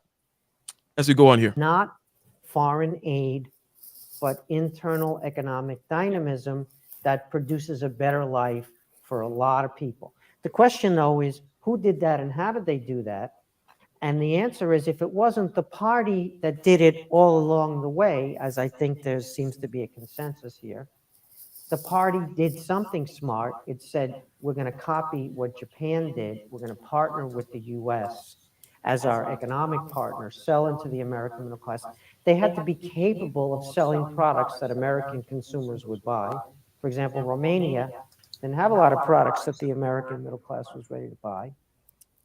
as we go on here. Not foreign aid, but internal economic dynamism that produces a better life for a lot of people. The question, though, is who did that and how did they do that? And the answer is, if it wasn't the party that did it all along the way, as I think there seems to be a consensus here, the party did something smart. It said, we're going to copy what Japan did. We're going to partner with the US as our economic partner, sell into the American middle class. They had to be capable of selling products that American consumers would buy. For example, Romania didn't have a lot of products that the American middle class was ready to buy,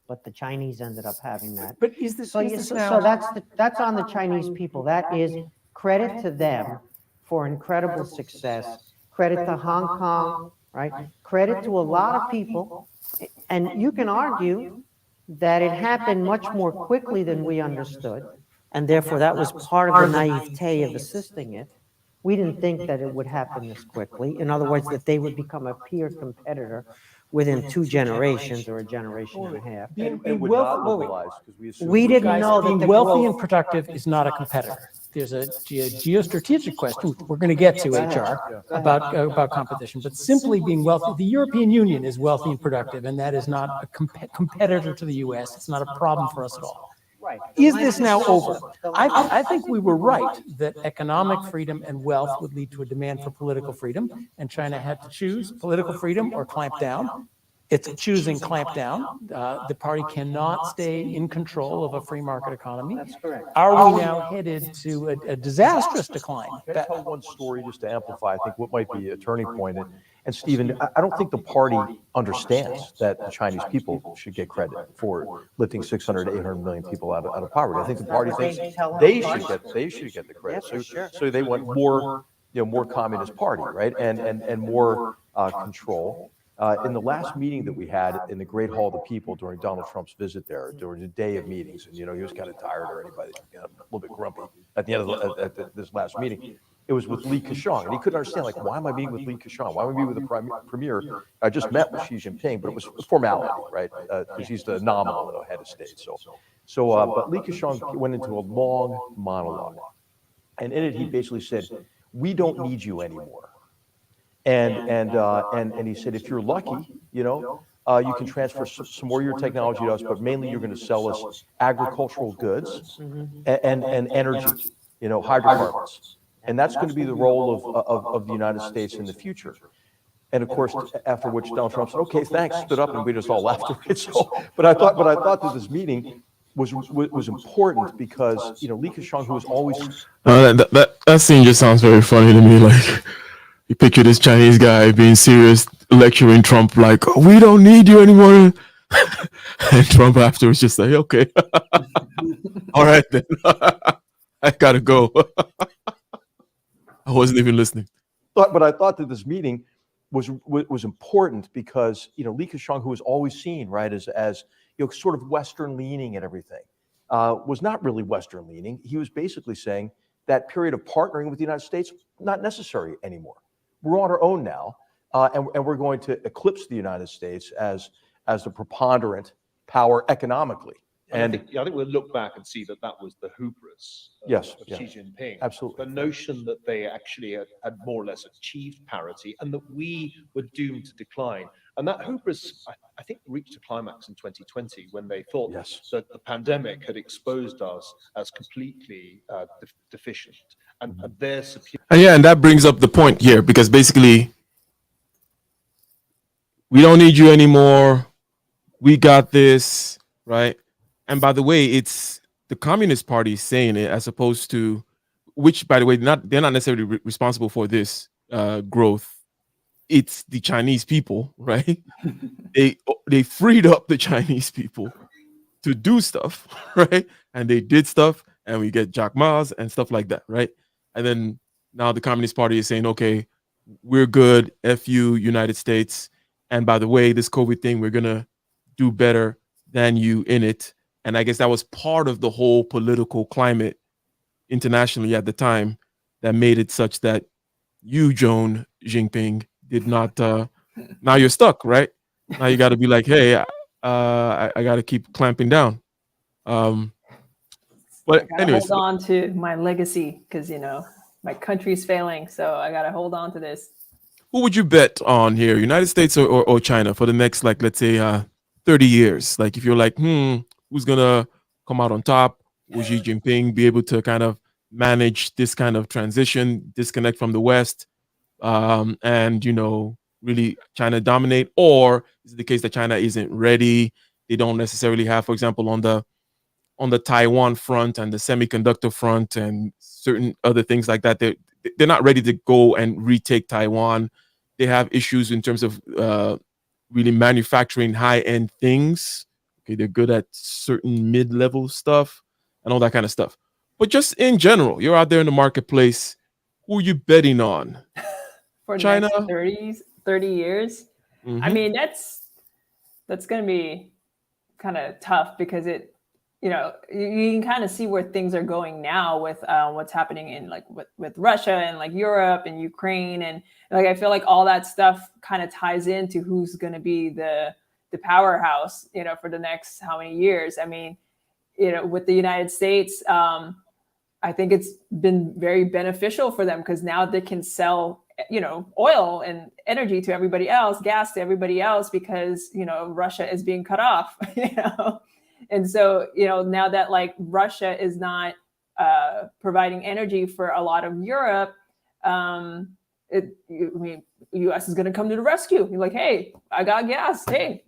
but the Chinese ended up having that. But is this, So that's on the Chinese people. That is credit to them for incredible success. Credit to Hong Kong, right? Credit to a lot of people. And you can argue that it happened much more quickly than we understood. And therefore, that was part of the naivete of assisting it. We didn't think that it would happen this quickly. In other words, that they would become a peer competitor within 2 generations or a generation and a half. being wealthy, We didn't know that being the wealthy growth- and productive is not a competitor. There's a geostrategic question we're going to get to, HR, about competition. But simply being wealthy, the European Union is wealthy and productive, and that is not a competitor to the U.S. It's not a problem for us at all. Right. Is this now over? I think we were right that economic freedom and wealth would lead to a demand for political freedom, and China had to choose political freedom or clamp down. It's choosing clamp down. The party cannot stay in control of a free market economy. That's correct. Are we now headed to a disastrous decline? Can I tell one story just to amplify, I think, what might be a turning point? And Stephen, I don't think the party understands that the Chinese people should get credit for lifting 600 to 800 million people out of poverty. I think the party thinks they should get the credit. So they want more, more communist party, right? And more control. In the last meeting that we had in the Great Hall of the People during Donald Trump's visit there, during the day of meetings, and he was kind of tired already, a little bit grumpy at the end of this last meeting. It was with Li Keqiang, and he couldn't understand, like, why am I meeting with Li Keqiang? Why am I meeting with the premier? I just met with Xi Jinping, but it was formality, right? Because he's the nominal head of state. But Li Keqiang went into a long monologue, and in it he basically said, "We don't need you anymore." And he said, if you're lucky, you can transfer some more of your technology to us, but mainly you're going to sell us agricultural goods and energy, hydrocarbons. And that's going to be the role of the United States in the future. And of course, after which Donald Trump said, okay, thanks, stood up, and we just all laughed at it. But I thought that this meeting was important because, Li Keqiang, who was always... That scene just sounds very funny to me, like... You picture this Chinese guy being serious, lecturing Trump like, oh, we don't need you anymore. And Trump afterwards just like, okay. All right, then. I got to go. I wasn't even listening. But I thought that this meeting was important because, Li Keqiang, who was always seen, right, as sort of Western leaning and everything, was not really Western leaning. He was basically saying, that period of partnering with the United States, not necessary anymore. We're on our own now, and we're going to eclipse the United States as the preponderant power economically. And I think we'll look back and see that was the hubris of Xi Jinping. Absolutely. The notion that they actually had more or less achieved parity and that we were doomed to decline. And that hubris, I think, reached a climax in 2020 when they thought that the pandemic had exposed us as completely deficient. And their superior. And that brings up the point here, because basically, we don't need you anymore. We got this, right? And by the way, it's the Communist Party saying it, as opposed to, which, by the way, they're not necessarily responsible for this growth. It's the Chinese people, right? They freed up the Chinese people to do stuff, right? And they did stuff, and we get Jack Ma's and stuff like that, right? And then now the Communist Party is saying, okay, we're good, F you, United States. And by the way, this COVID thing, we're gonna do better than you in it. And I guess that was part of the whole political climate internationally at the time that made it such that you, Joan Jinping, did not. Now you're stuck, right? Now you got to be like, hey, I got to keep clamping down. But anyways, hold on to my legacy because my country's failing, so I got to hold on to this. Who would you bet on here, United States or China, for the next, like, let's say 30 years? Like, if you're like, who's gonna come out on top? Will Xi Jinping be able to kind of manage this kind of transition, disconnect from the West, and really China dominate? Or is it the case that China isn't ready? They don't necessarily have, for example, on the Taiwan front and the semiconductor front and certain other things like that, they're not ready to go and retake Taiwan. They have issues in terms of really manufacturing high-end things. Okay, they're good at certain mid-level stuff and all that kind of stuff. But just in general, you're out there in the marketplace. Who are you betting on? For China? Next 30 years? Mm-hmm. I mean, that's going to be kind of tough because you can kind of see where things are going now with what's happening in with Russia and like Europe and Ukraine. And like, I feel like all that stuff kind of ties into who's going to be the powerhouse, for the next how many years. I mean, with the United States, I think it's been very beneficial for them because now they can sell, oil and energy to everybody else, gas to everybody else because, Russia is being cut off, And so, now that like Russia is not providing energy for a lot of Europe, U.S. is going to come to the rescue. You're like, hey, I got gas. Hey,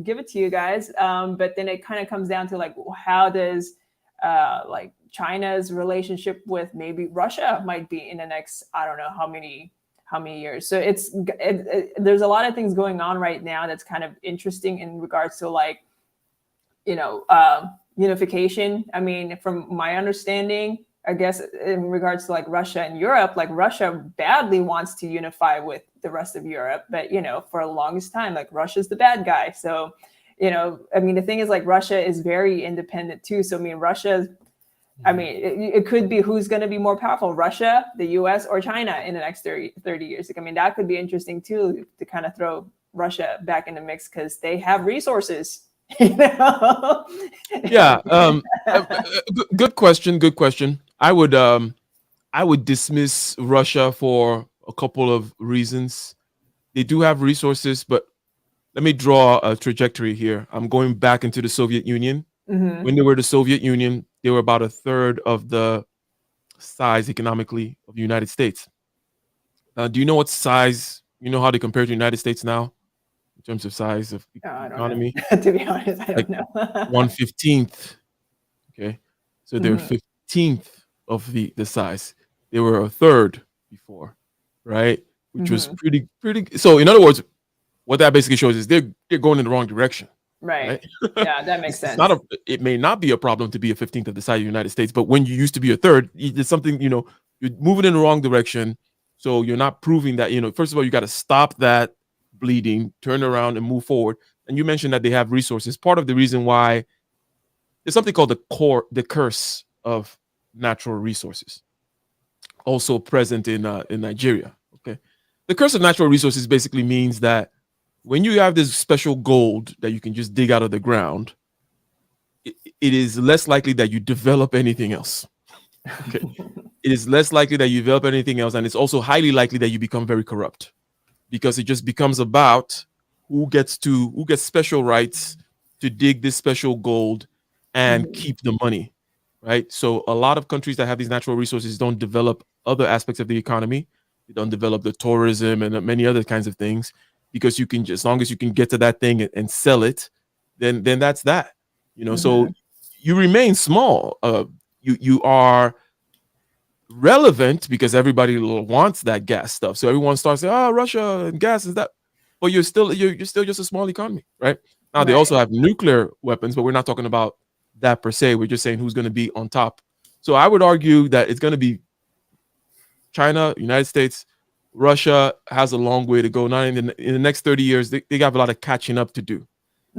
give it to you guys. But then it kind of comes down to like, how does like China's relationship with maybe Russia might be in the next, I don't know how many years. So there's a lot of things going on right now that's kind of interesting in regards to like, unification. I mean, from my understanding, I guess in regards to like Russia and Europe, like Russia badly wants to unify with the rest of Europe, but for the longest time, like Russia's the bad guy. So, I mean, the thing is like Russia is very independent too. So I mean, it could be who's going to be more powerful, Russia, the US, or China in the next 30 years. Like, I mean, that could be interesting too, to kind of throw Russia back in the mix because they have resources. Yeah. Good question. I would dismiss Russia for a couple of reasons. They do have resources, but let me draw a trajectory here. I'm going back into the Soviet Union. Mm-hmm. When they were the Soviet Union, they were about a third of the size economically of the United States. Do you know what size, how they compare to the United States now? In terms of size of economy? To be honest, I don't know. 1/15. Okay. So they're 15th of the size. They were a third before, right? Which was pretty. So in other words, what that basically shows is they're going in the wrong direction. Right. Yeah, that makes sense. It may not be a problem to be a 15th of the size of the United States, but when you used to be a third, it's something, you're moving in the wrong direction. So you're not proving that, first of all, you got to stop that bleeding, turn around and move forward. And you mentioned that they have resources. Part of the reason why there's something called the curse of natural resources. also present in Nigeria. Okay, the curse of natural resources basically means that when you have this special gold that you can just dig out of the ground, it is less likely that you develop anything else. Okay, it is less likely that you develop anything else, and it's also highly likely that you become very corrupt, because it just becomes about who gets special rights to dig this special gold and keep the money, right? So a lot of countries that have these natural resources don't develop other aspects of the economy. They don't develop the tourism and many other kinds of things, because you can just, as long as you can get to that thing and sell it, then that's that, you know. So you remain small. You are relevant because everybody wants that gas stuff. So everyone starts saying, "Oh, Russia and gas is that," but you're still just a small economy, right? Now they also have nuclear weapons, but we're not talking about that per se. We're just saying who's going to be on top. So I would argue that it's going to be China, United States. Russia has a long way to go. Now in the next 30 years, they have a lot of catching up to do.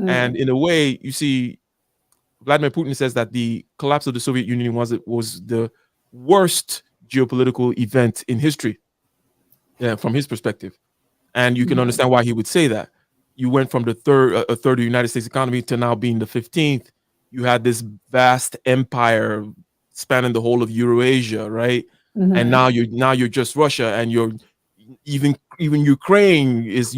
And in a way, you see, Vladimir Putin says that the collapse of the Soviet Union was the worst geopolitical event in history, from his perspective. And you can understand why he would say that. You went from a third of the United States economy to now being the 15th. You had this vast empire spanning the whole of Eurasia, right? And now you're just Russia, and you're even Ukraine is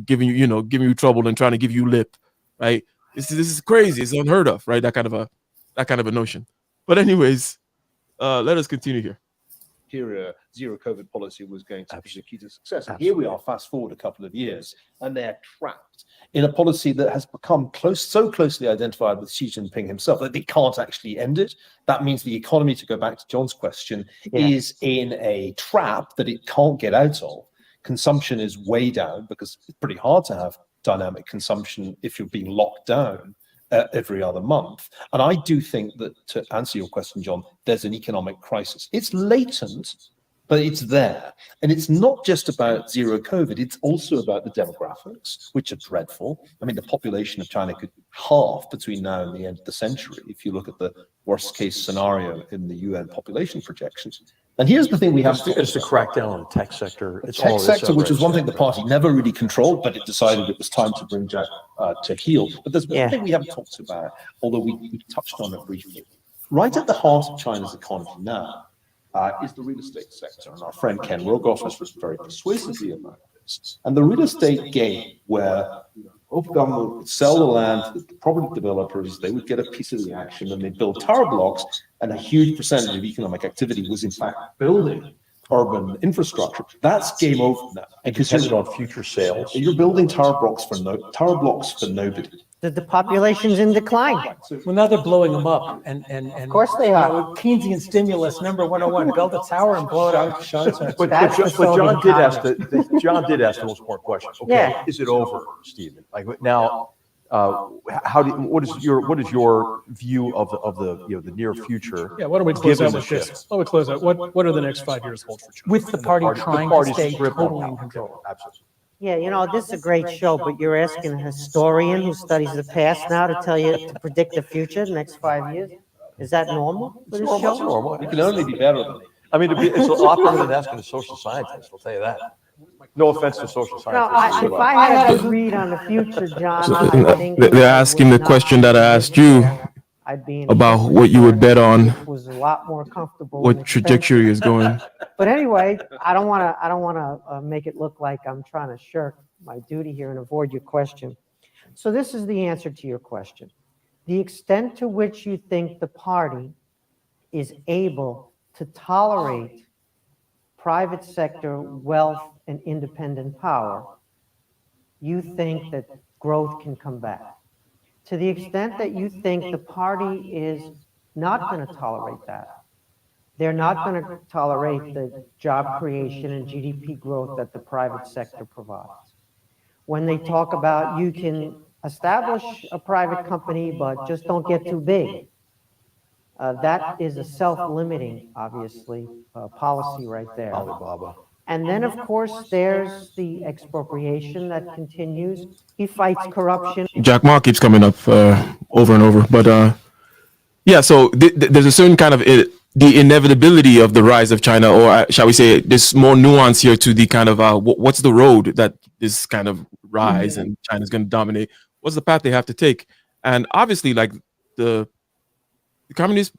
giving you trouble and trying to give you lip, right? This is crazy. It's unheard of, right? That kind of a notion. But anyways, let us continue here. Zero COVID policy was going to be the key to success. And here we are, fast forward a couple of years, and they're trapped in a policy that has become so closely identified with Xi Jinping himself that they can't actually end it. That means the economy, to go back to John's question, is in a trap that it can't get out of. Consumption is way down because it's pretty hard to have dynamic consumption if you're being locked down every other month. And I do think that, to answer your question, John, there's an economic crisis. It's latent, but it's there. And it's not just about zero COVID, it's also about the demographics, which are dreadful. I mean, the population of China could halve between now and the end of the century if you look at the worst case scenario in the UN population projections. And here's the thing we have to... It's the crackdown on the tech sector. The tech sector, which is one thing the party never really controlled, but it decided it was time to bring Jack to heel. But there's one thing we haven't talked about, although we touched on it briefly. Right at the heart of China's economy now is the real estate sector. And our friend Ken Rogoff has written very persuasively about this. And the real estate game, where both government would sell the land to the property developers, they would get a piece of the action, and they'd build tower blocks, and a huge percentage of economic activity was in fact building urban infrastructure. That's game over now. And depended on future sales. You're building tower blocks for nobody. The population's in decline. Well, now they're blowing them up, and of course they are. Keynesian stimulus number 101: build a tower and blow it out. But John did ask the most important question. Okay, is it over, Stephen? Like now, what is your view of the near future? Yeah, why don't we close out with this? Why don't we close out? What are the next 5 years hold for China? With the party trying to stay totally in control. Absolutely. Yeah, this is a great show, but you're asking a historian who studies the past now to predict the future, the next 5 years. Is that normal for this show? It's normal. You can only be better than me. I mean, it's a lot better than asking a social scientist, I'll tell you that. No offense to social scientists. No, if I had to read on the future, John, I think they're asking the question that I asked you about what you would bet on, was a lot more comfortable. What trajectory is going. But anyway, I don't want to make it look like I'm trying to shirk my duty here and avoid your question. So this is the answer to your question. The extent to which you think the party is able to tolerate private sector wealth and independent power, you think that growth can come back. To the extent that you think the party is not going to tolerate that, they're not going to tolerate the job creation and GDP growth that the private sector provides. When they talk about you can establish a private company, but just don't get too big, that is a self-limiting, obviously, policy right there. Alibaba. And then, of course, there's the expropriation that continues. He fights corruption. Jack Ma keeps coming up over and over. But yeah, so there's a certain kind of the inevitability of the rise of China, or shall we say, there's more nuance here to the kind of what's the road that this kind of rise and China's going to dominate? What's the path they have to take? And obviously, like the communist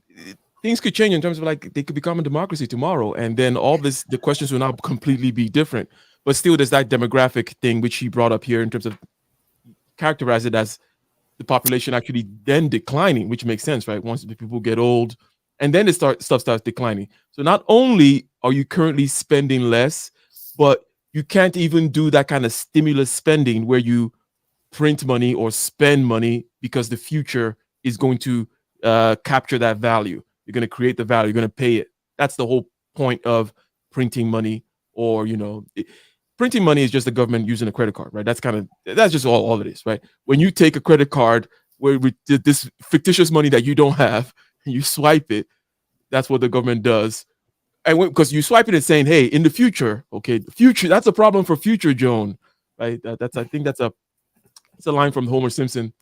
things could change in terms of like they could become a democracy tomorrow, and then all this the questions will now completely be different. But still, there's that demographic thing which he brought up here in terms of characterize it as the population actually then declining, which makes sense, right? Once the people get old, and then stuff starts declining. So not only are you currently spending less, but you can't even do that kind of stimulus spending where you print money or spend money because the future is going to capture that value. You're going to create the value. You're going to pay it. That's the whole point of printing money, or printing money is just the government using a credit card, right? That's just all it is, right? When you take a credit card where with this fictitious money that you don't have, and you swipe it, that's what the government does. And because you swipe it and saying, hey, in the future, okay, the future, that's a problem for future Joan, right? I think that's a line from Homer Simpson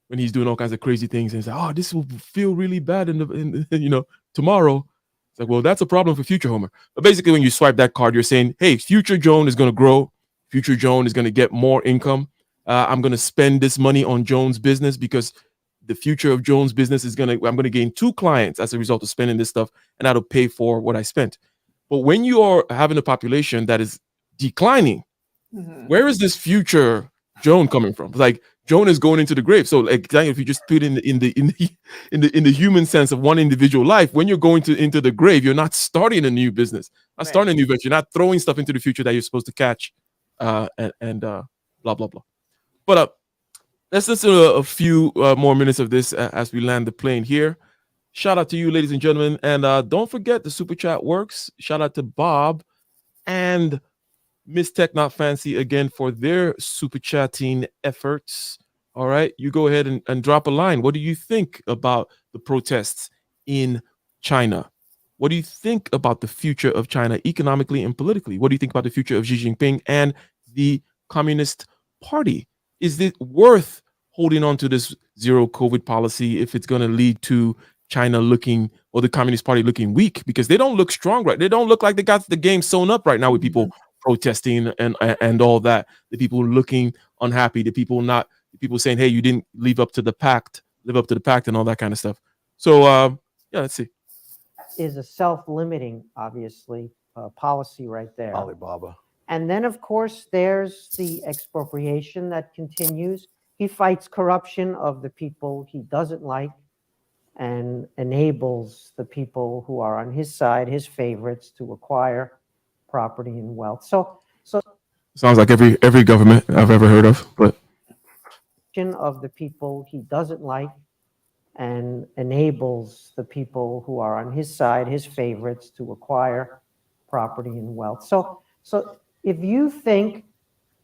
when he's doing all kinds of crazy things and he's like, oh, this will feel really bad in tomorrow. It's like, well, that's a problem for future Homer. But basically, when you swipe that card, you're saying, hey, future Joan is going to grow. Future Joan is going to get more income. I'm going to spend this money on Joan's business because the future of Joan's business I'm going to gain 2 clients as a result of spending this stuff, and that'll pay for what I spent. But when you are having a population that is declining, where is this future Joan coming from? Like, Joan is going into the grave. So, like, if you just put in the human sense of one individual life, when you're going into the grave, you're not starting a new business, not starting a new venture, you're not throwing stuff into the future that you're supposed to catch, and blah blah blah. But let's listen to a few more minutes of this as we land the plane here. Shout out to you, ladies and gentlemen, and don't forget the super chat works. Shout out to Bob and Miss Tech Not Fancy again for their super chatting efforts. All right, you go ahead and drop a line. What do you think about the protests in China? What do you think about the future of China economically and politically? What do you think about the future of Xi Jinping and the Communist Party? Is it worth holding on to this zero COVID policy if it's going to lead to China looking, or the Communist Party looking weak? Because they don't look strong, right? They don't look like they got the game sewn up right now with people protesting and all that. The people looking unhappy, the people saying, hey, you didn't live up to the pact and all that kind of stuff. So yeah, let's see. Is a self-limiting, obviously, policy right there. Alibaba. And then, of course, there's the expropriation that continues. He fights corruption of the people he doesn't like and enables the people who are on his side, his favorites, to acquire property and wealth. So sounds like every government I've ever heard of, but of the people he doesn't like and enables the people who are on his side, his favorites, to acquire property and wealth. So if you think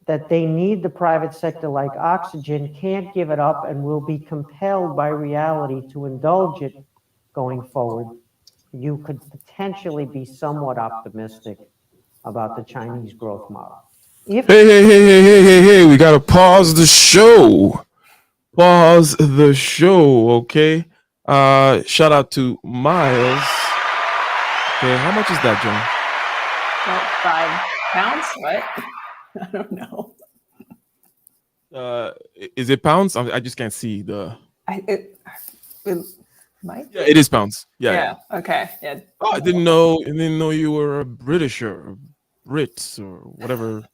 that they need the private sector like oxygen, can't give it up, and will be compelled by reality to indulge it going forward, you could potentially be somewhat optimistic about the Chinese growth model. Hey, we gotta pause the show. Okay. Shout out to Miles. Okay, how much is that, John? About £5? What? I don't know. Is it pounds? I just can't see the. It might. Yeah, it is pounds. Yeah. Okay. Yeah. Oh, I didn't know you were a Britisher, Brits, or whatever.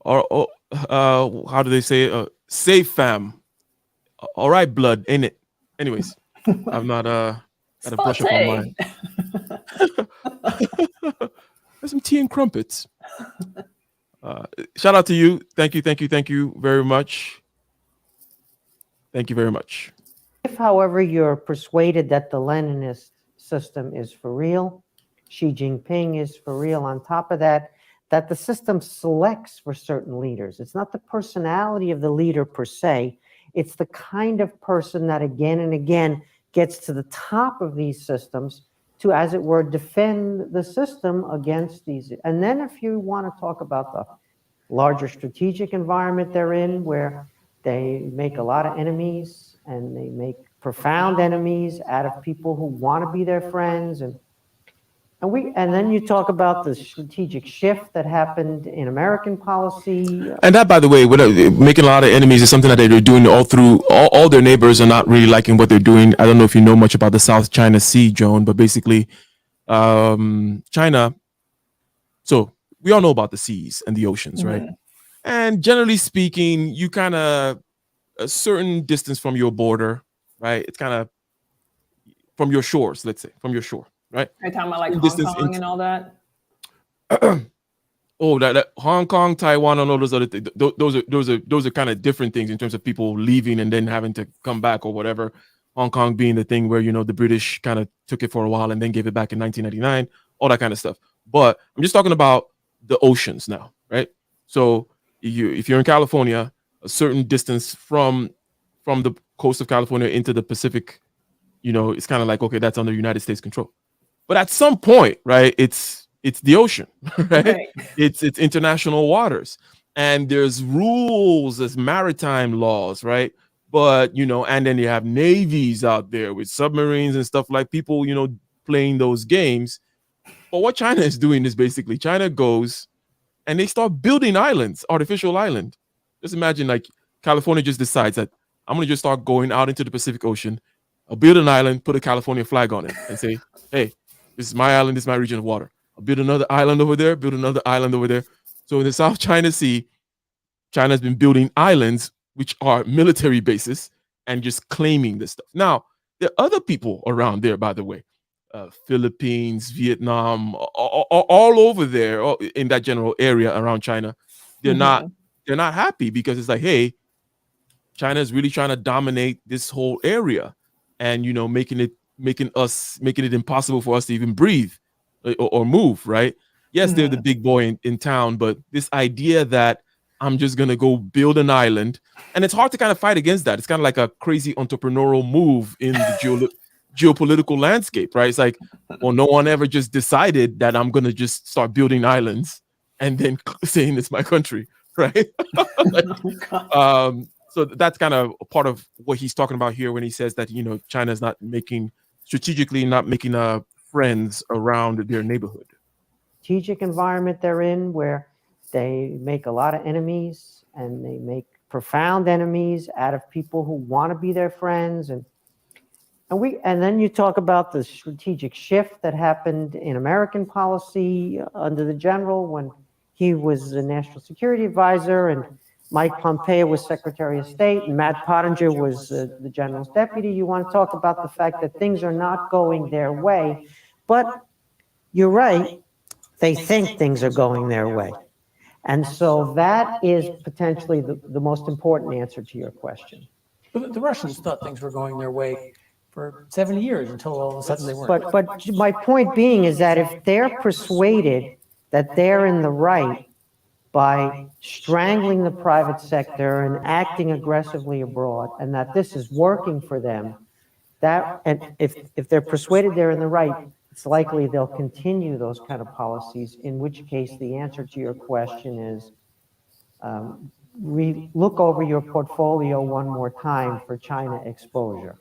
Or how do they say it? Safe fam. All right, blood, ain't it? Anyways, I'm not gotta brush up on mine. There's some tea and crumpets. Shout out to you. Thank you very much. Thank you very much. If, however, you're persuaded that the Leninist system is for real, Xi Jinping is for real, on top of that the system selects for certain leaders. It's not the personality of the leader per se. It's the kind of person that again and again gets to the top of these systems to, as it were, defend the system against these. And then if you want to talk about the larger strategic environment they're in, where they make a lot of enemies and they make profound enemies out of people who want to be their friends. And then you talk about the strategic shift that happened in American policy. And that, by the way, making a lot of enemies is something that they're doing all through. All their neighbors are not really liking what they're doing. I don't know if you know much about the South China Sea, Joan, but basically, China. So we all know about the seas and the oceans, right? And generally speaking, you kind of a certain distance from your border, right? It's kind of from your shores, let's say, from your shore. Right. Are you talking about like Hong Kong and all that? Oh, that Hong Kong, Taiwan, and all those other things. Those are kind of different things in terms of people leaving and then having to come back or whatever. Hong Kong being the thing where, you know, the British kind of took it for a while and then gave it back in 1999, all that kind of stuff. But I'm just talking about the oceans now, right? So if you're in California, a certain distance from the coast of California into the Pacific, you know, it's kind of like, okay, that's under United States control. But at some point, right, it's the ocean, right? It's international waters, and there's rules, there's maritime laws, right? But, you know, and then you have navies out there with submarines and stuff, like people, you know, playing those games. But what China is doing is basically China goes and they start building islands, artificial island. Just imagine, like, California just decides that I'm going to just start going out into the Pacific Ocean. I'll build an island, put a California flag on it, and say, hey, this is my island, this is my region of water. I'll build another island over there, build another island over there. So in the South China Sea, China's been building islands, which are military bases, and just claiming this stuff. Now, there are other people around there, by the way, Philippines, Vietnam, all over there, in that general area around China. They're not happy because it's like, hey, China is really trying to dominate this whole area, and, you know, making it impossible for us to even breathe or move, right? Yes, they're the big boy in town, but this idea that I'm just gonna go build an island, and it's hard to kind of fight against that. It's kind of like a crazy entrepreneurial move in the geopolitical landscape, right? It's like, well, no one ever just decided that I'm gonna just start building islands and then saying it's my country, right? So that's kind of part of what he's talking about here when he says that, you know, China's not making friends around their neighborhood. Strategic environment they're in, where they make a lot of enemies, and they make profound enemies out of people who want to be their friends. And then you talk about the strategic shift that happened in American policy under the general when he was the national security advisor, and Mike Pompeo was Secretary of State, and Matt Pottinger was the general's deputy. You want to talk about the fact that things are not going their way, but you're right, they think things are going their way. And so that is potentially the most important answer to your question. But the Russians thought things were going their way for 70 years until all of a sudden they weren't. But my point being is that if they're persuaded that they're in the right by strangling the private sector and acting aggressively abroad, and that this is working for them, and if they're persuaded they're in the right, it's likely they'll continue those kind of policies, in which case the answer to your question is look over your portfolio one more time for China exposure.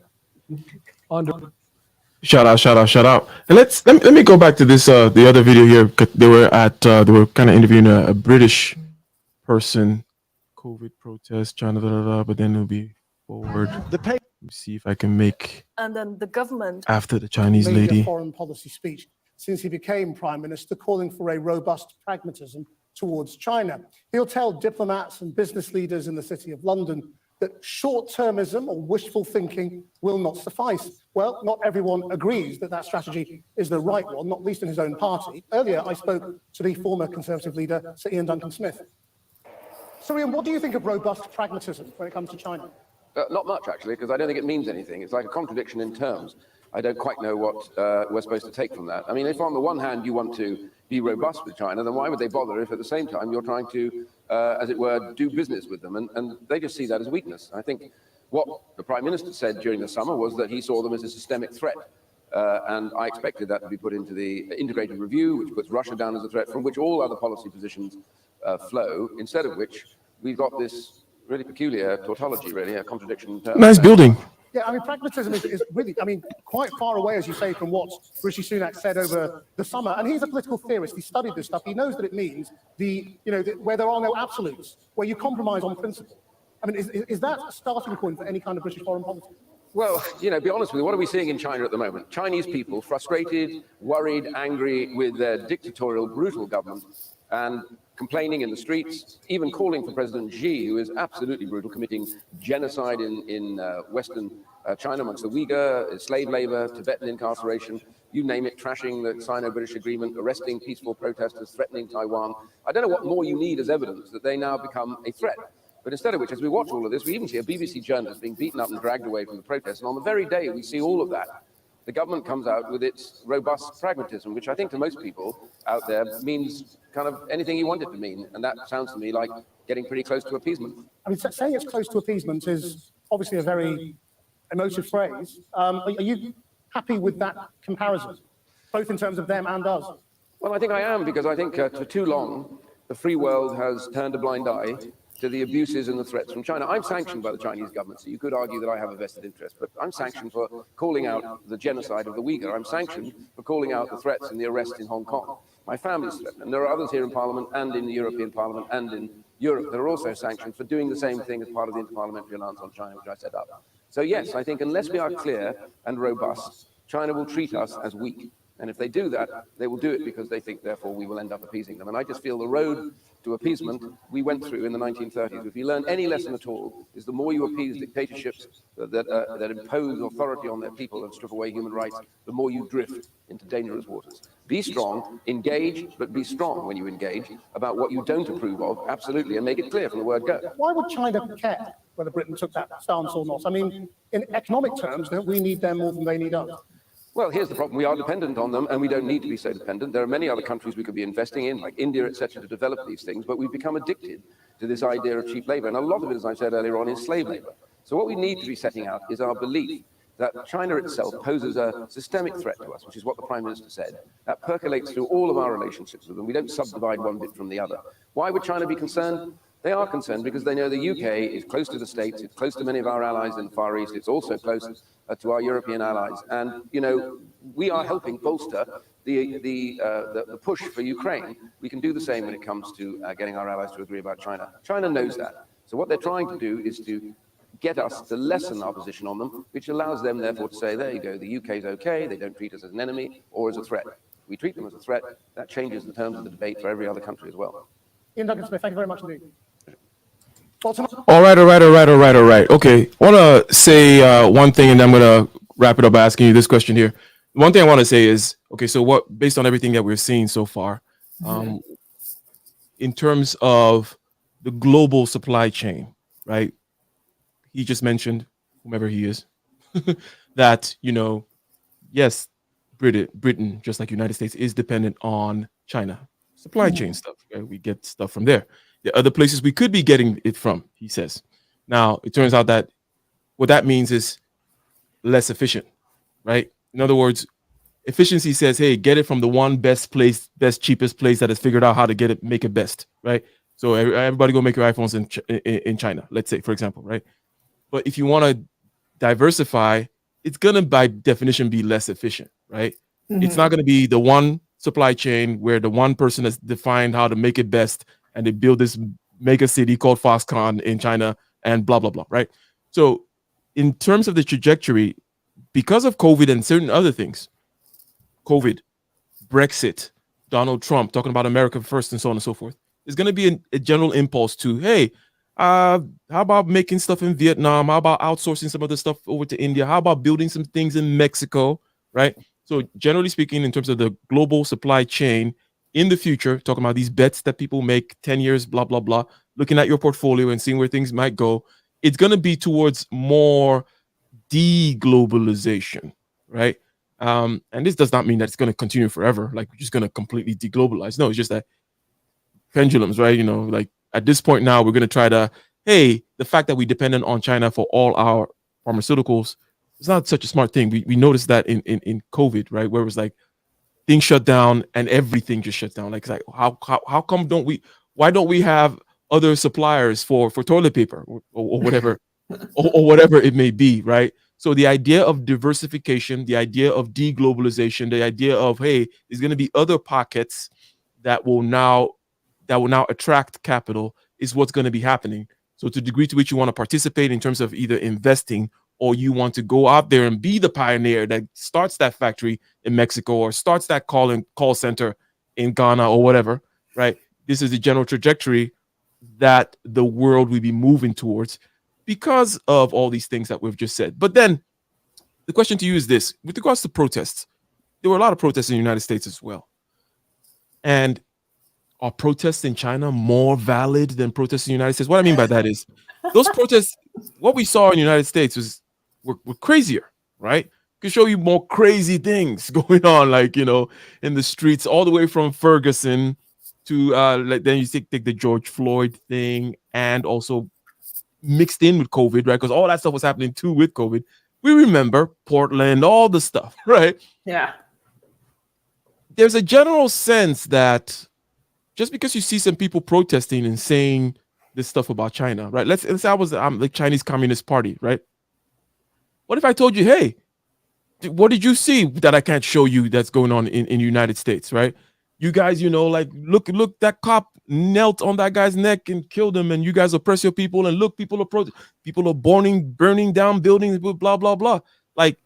Shout out. And let me go back to this the other video here. They were kind of interviewing a British person, COVID protest, China, but then it'll be forward. Let me see if I can make. And then the government after the Chinese major lady foreign policy speech since he became prime minister, calling for a robust pragmatism towards China. He'll tell diplomats and business leaders in the City of London that short-termism or wishful thinking will not suffice. Well, not everyone agrees that that strategy is the right one, not least in his own party. Earlier, I spoke to the former Conservative leader, Sir Ian Duncan-Smith. So, Ian, what do you think of robust pragmatism when it comes to China? Not much, actually, because I don't think it means anything. It's like a contradiction in terms. I don't quite know what we're supposed to take from that. I mean, if on the one hand you want to be robust with China, then why would they bother if at the same time you're trying to, as it were, do business with them? And they just see that as weakness. I think what the Prime Minister said during the summer was that he saw them as a systemic threat. And I expected that to be put into the integrated review, which puts Russia down as a threat, from which all other policy positions flow, instead of which we've got this really peculiar tautology, really, a contradiction. Nice building. Yeah, I mean, pragmatism is really, I mean, quite far away, as you say, from what Rishi Sunak said over the summer. And he's a political theorist. He studied this stuff. He knows that it means where there are no absolutes, where you compromise on principle. I mean, is that a starting point for any kind of British foreign policy? Well, be honest with you, what are we seeing in China at the moment? Chinese people frustrated, worried, angry with their dictatorial, brutal government, and complaining in the streets, even calling for President Xi, who is absolutely brutal, committing genocide in Western China amongst the Uyghur, slave labor, Tibetan incarceration, you name it, trashing the Sino-British agreement, arresting peaceful protesters, threatening Taiwan. I don't know what more you need as evidence that they now become a threat. But instead of which, as we watch all of this, we even see a BBC journalist being beaten up and dragged away from the protests. And on the very day we see all of that, the government comes out with its robust pragmatism, which I think to most people out there means kind of anything you want it to mean. And that sounds to me like getting pretty close to appeasement. I mean, saying it's close to appeasement is obviously a very emotive phrase. Are you happy with that comparison, both in terms of them and us? Well, I think I am, because I think for too long, the free world has turned a blind eye to the abuses and the threats from China. I'm sanctioned by the Chinese government, so you could argue that I have a vested interest, but I'm sanctioned for calling out the genocide of the Uyghur. I'm sanctioned for calling out the threats and the arrests in Hong Kong. My family's threatened, and there are others here in Parliament and in the European Parliament and in Europe that are also sanctioned for doing the same thing as part of the Interparliamentary Alliance on China, which I set up. So yes, I think unless we are clear and robust, China will treat us as weak. And if they do that, they will do it because they think, therefore, we will end up appeasing them. And I just feel the road to appeasement we went through in the 1930s, if you learn any lesson at all, is the more you appease dictatorships that impose authority on their people and strip away human rights, the more you drift into dangerous waters. Be strong, engage, but be strong when you engage about what you don't approve of, absolutely, and make it clear from the word go. Why would China care whether Britain took that stance or not? I mean, in economic terms, don't we need them more than they need us? Well, here's the problem. We are dependent on them, and we don't need to be so dependent. There are many other countries we could be investing in, like India, etc., to develop these things, but we've become addicted to this idea of cheap labor. And a lot of it, as I said earlier on, is slave labor. So what we need to be setting out is our belief that China itself poses a systemic threat to us, which is what the Prime Minister said. That percolates through all of our relationships with them. We don't subdivide one bit from the other. Why would China be concerned? They are concerned because they know the UK is close to the States, it's close to many of our allies in the Far East, it's also close to our European allies. And, we are helping bolster the push for Ukraine. We can do the same when it comes to getting our allies to agree about China. China knows that. So what they're trying to do is to get us to lessen our position on them, which allows them, therefore, to say, there you go, the UK is okay, they don't treat us as an enemy or as a threat. If we treat them as a threat, that changes the terms of the debate for every other country as well. Ian Duncan-Smith, thank you very much indeed. All right. Okay, I want to say one thing, and I'm going to wrap it up by asking you this question here. One thing I want to say is, okay, so what, based on everything that we're seeing so far, in terms of the global supply chain, right? He just mentioned, whomever he is, that, yes, Britain, just like United States, is dependent on China. Supply chain stuff, right? We get stuff from there. There are other places we could be getting it from, he says. Now, it turns out that what that means is less efficient, right? In other words, efficiency says, hey, get it from the one best place, cheapest place that has figured out how to get it, make it best, right? So everybody go make your iPhones in China, let's say, for example, right? But if you want to diversify, it's going to, by definition, be less efficient, right? It's not going to be the one supply chain where the one person has defined how to make it best and they build this mega city called Foxconn in China and blah, blah, blah, right? So in terms of the trajectory, because of COVID and certain other things, COVID, Brexit, Donald Trump talking about America first and so on and so forth, there's going to be a general impulse to, hey, how about making stuff in Vietnam? How about outsourcing some of the stuff over to India? How about building some things in Mexico, right? So generally speaking, in terms of the global supply chain in the future, talking about these bets that people make, 10 years, blah, blah, blah, looking at your portfolio and seeing where things might go, it's going to be towards more de-globalization, right? And this does not mean that it's going to continue forever, like we're just going to completely deglobalize. No, it's just that pendulums, right? Like at this point now, we're going to try to, hey, the fact that we dependent on China for all our pharmaceuticals, it's not such a smart thing. We noticed that in COVID, right? Where it was like things shut down and everything just shut down. Like, it's like how come why don't we have other suppliers for toilet paper or whatever, or whatever it may be, right? So the idea of diversification, the idea of deglobalization, the idea of, hey, there's going to be other pockets that will now attract capital is what's going to be happening. So to the degree to which you want to participate in terms of either investing or you want to go out there and be the pioneer that starts that factory in Mexico or starts that call center in Ghana or whatever, right? This is the general trajectory that the world will be moving towards because of all these things that we've just said. But then the question to you is this: with regards to protests, there were a lot of protests in the United States as well. And are protests in China more valid than protests in the United States? What I mean by that is those protests, what we saw in the United States were crazier, right? Could show you more crazy things going on, like, in the streets, all the way from Ferguson to then you take the George Floyd thing, and also mixed in with COVID, right? Because all that stuff was happening too with COVID. We remember Portland, all the stuff, right? Yeah. There's a general sense that just because you see some people protesting and saying this stuff about China, right? Let's say I'm the Chinese Communist Party, right? What if I told you, hey, what did you see that I can't show you that's going on in the United States, right? You guys, like, look, that cop knelt on that guy's neck and killed him, and you guys oppress your people, and look, people are burning down buildings, blah, blah, blah. Like,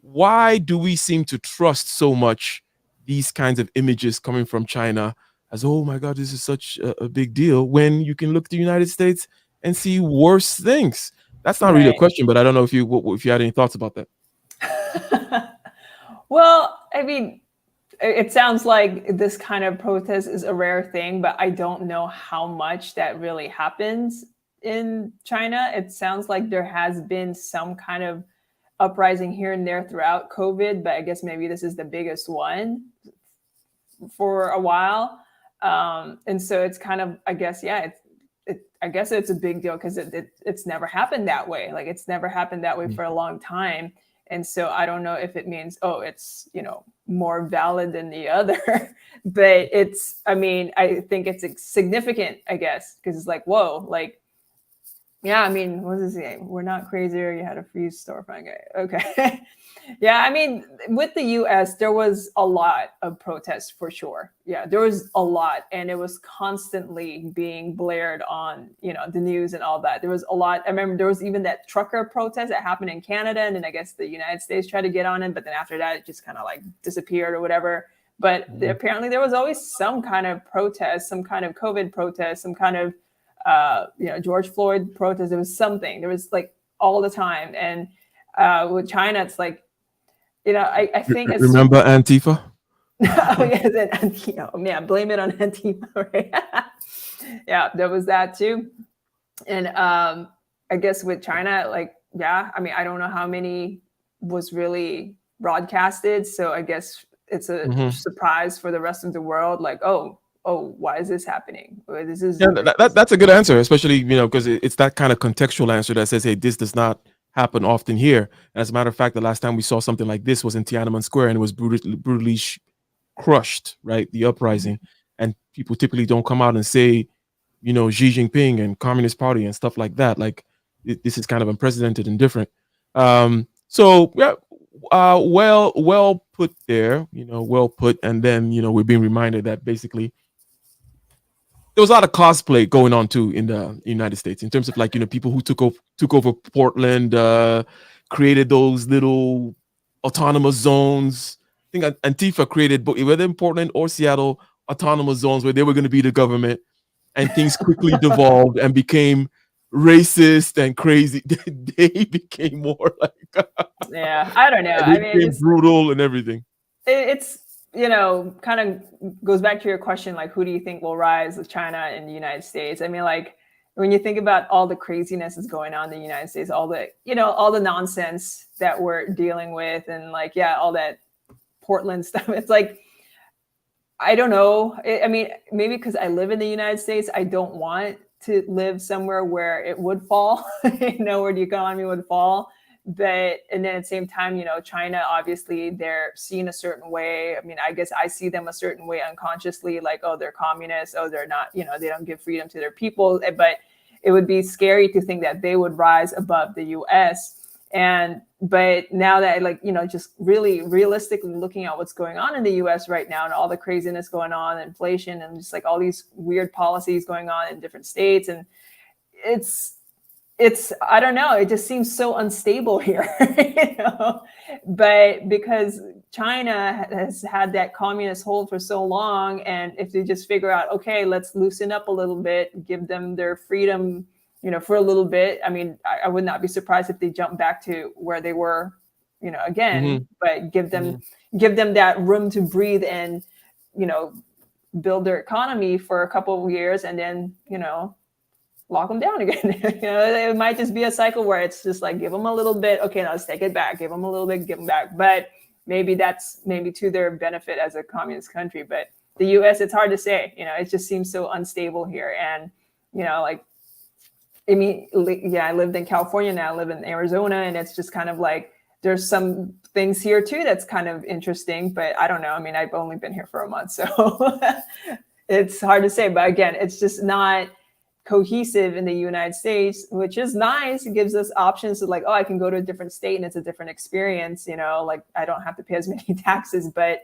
why do we seem to trust so much these kinds of images coming from China as, oh my God, this is such a big deal, when you can look to the United States and see worse things? That's not really a question, but I don't know if you had any thoughts about that. Well, I mean, it sounds like this kind of protest is a rare thing, but I don't know how much that really happens in China. It sounds like there has been some kind of uprising here and there throughout COVID, but I guess maybe this is the biggest one for a while. And so it's kind of, I guess, I guess it's a big deal because it's never happened that way. Like, it's never happened that way for a long time. And so I don't know if it means, it's, more valid than the other, but I think it's significant, I guess, because it's like, whoa, like, yeah, I mean, what is his name? We're not crazier. You had a free storefront guy. Okay. Yeah, I mean, with the US, there was a lot of protests for sure. Yeah, there was a lot, and it was constantly being blared on, the news and all that. There was a lot. I remember there was even that trucker protest that happened in Canada, and then I guess the United States tried to get on it, but then after that, it just kind of like disappeared or whatever. But apparently there was always some kind of protest, some kind of COVID protest, some kind of, George Floyd protest. There was something. There was like all the time. And with China, it's like, I think it's... Remember Antifa? Oh, yes, Antifa. Yeah, blame it on Antifa, right? Yeah, there was that too. And I guess with China, like, yeah, I mean, I don't know how many was really broadcasted. So I guess it's a surprise for the rest of the world. Like, oh, why is this happening? This is that's a good answer, especially, because it's that kind of contextual answer that says, hey, this does not happen often here. And as a matter of fact, the last time we saw something like this was in Tiananmen Square, and it was brutally crushed, right? The uprising. And people typically don't come out and say, Xi Jinping and Communist Party and stuff like that. Like, this is kind of unprecedented and different. So yeah, well put there, well put. And then, we're being reminded that basically there was a lot of cosplay going on too in the United States, in terms of, like, people who took over Portland, created those little autonomous zones. I think Antifa created, whether in Portland or Seattle, autonomous zones where they were going to be the government, and things quickly devolved and became racist and crazy. They became more like yeah, I don't know. I mean, it's brutal and everything. It's kind of goes back to your question, like, who do you think will rise with China and the United States? I mean, like, when you think about all the craziness that's going on in the United States, all the, all the nonsense that we're dealing with, and like, yeah, all that Portland stuff, it's like, I don't know. I mean, maybe because I live in the United States, I don't want to live somewhere where it would fall, where the economy would fall. But, and then at the same time, China, obviously they're seen a certain way. I mean, I guess I see them a certain way unconsciously, like, oh, they're communists. Oh, they're not, they don't give freedom to their people. But it would be scary to think that they would rise above the US. But now that just really realistically looking at what's going on in the US right now and all the craziness going on, inflation and just like all these weird policies going on in different states, and it's I don't know, it just seems so unstable here. But because China has had that communist hold for so long, and if they just figure out, okay, let's loosen up a little bit, give them their freedom, for a little bit. I mean, I would not be surprised if they jump back to where they were, again, but give them that room to breathe and, build their economy for a couple of years, and then, lock them down again. It might just be a cycle where it's just like, give them a little bit. Okay, now let's take it back. Give them a little bit, give them back. But maybe that's to their benefit as a communist country. But the US, it's hard to say, it just seems so unstable here. And, I lived in California, now I live in Arizona, and it's just kind of like, there's some things here too that's kind of interesting, but I don't know. I mean, I've only been here for a month, so it's hard to say. But again, it's just not cohesive in the United States, which is nice. It gives us options to like, oh, I can go to a different state and it's a different experience, like I don't have to pay as many taxes, but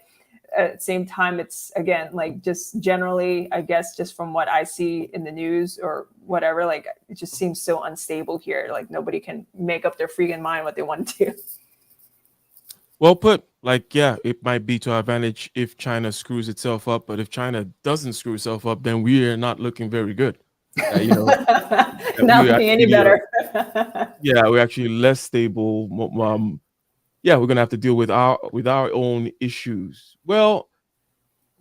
at the same time, it's again, like just generally, I guess, just from what I see in the news or whatever, like it just seems so unstable here. Like nobody can make up their freaking mind what they want to do. Well put. Like, yeah, it might be to our advantage if China screws itself up, but if China doesn't screw itself up, then we are not looking very good. Not looking any better. We're actually less stable. We're gonna have to deal with our own issues. Well,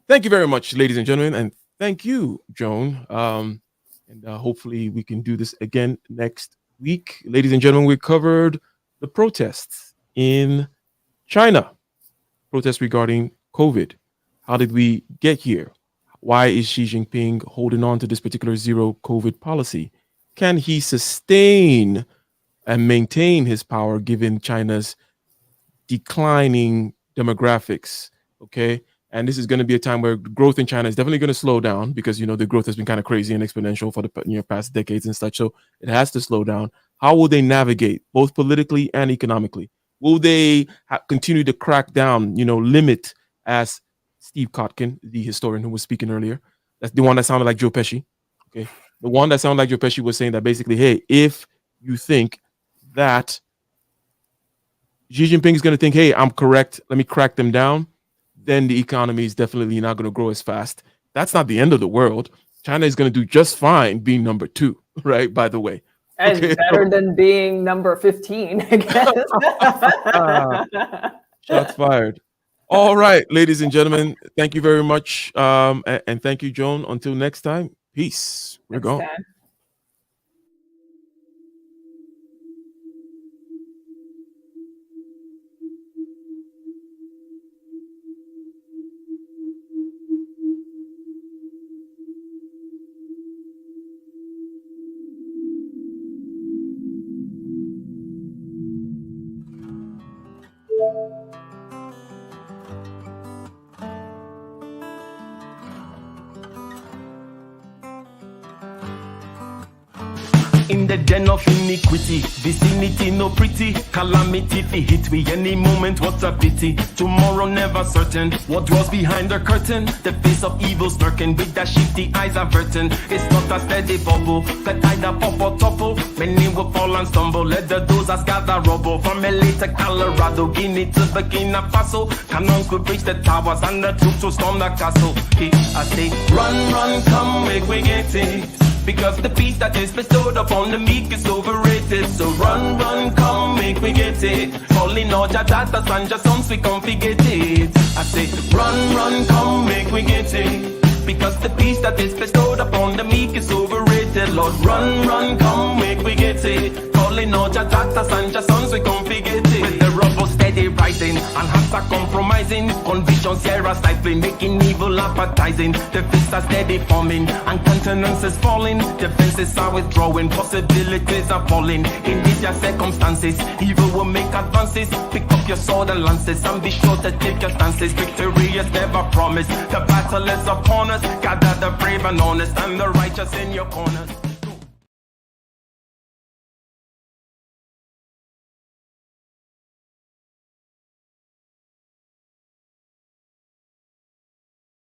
thank you very much, ladies and gentlemen, and thank you, Joan. And hopefully we can do this again next week. Ladies and gentlemen, we covered the protests in China, protests regarding COVID. How did we get here? Why is Xi Jinping holding on to this particular zero COVID policy? Can he sustain and maintain his power given China's declining demographics? Okay. And this is going to be a time where growth in China is definitely going to slow down because, the growth has been kind of crazy and exponential for the past decades and such. So it has to slow down. How will they navigate both politically and economically? Will they continue to crack down, limit, as Steve Kotkin, the historian who was speaking earlier, that's the one that sounded like Joe Pesci. Okay. The one that sounded like Joe Pesci was saying that basically, hey, if you think that Xi Jinping is going to think, hey, I'm correct, let me crack them down, then the economy is definitely not going to grow as fast. That's not the end of the world. China is going to do just fine being number 2, right? By the way. And better than being number 15, I guess. Shots fired. All right, ladies and gentlemen, thank you very much. And thank you, Joan. Until next time, peace. We're gone. In the den of iniquity, vicinity no pretty, calamity fi hit we any moment, what a pity. Tomorrow never certain, what was behind the curtain, the face of evil smirking with the shifty eyes averting. It's not a steady bubble, that either pop or topple, many will fall and stumble, let the dozers gather rubble. From LA to Colorado, Guinea to Burkina Faso, cannon could reach the towers and the troops will storm the castle. Hey, I say, run, come, make we get it. Because the peace that is bestowed upon the meek is overrated. So run, come, make we get it. Calling all your daughters and your sons, we can't forget it. I say, run, come, make we get it. Because the peace that is bestowed upon the meek is overrated. Lord, run, come, make we get it. Calling all your daughters and your sons, we can't forget it. With the rubble steady rising, and hearts are compromising. Convictions here are stifling, making evil appetizing. The fists are steady forming, and countenance is falling. Defenses are withdrawing, possibilities are falling. In these your circumstances, evil will make advances. Pick up your sword and lances, and be sure to take your stances. Victory is never promised, the battle is upon us. Gather the brave and honest, and the righteous in your corners.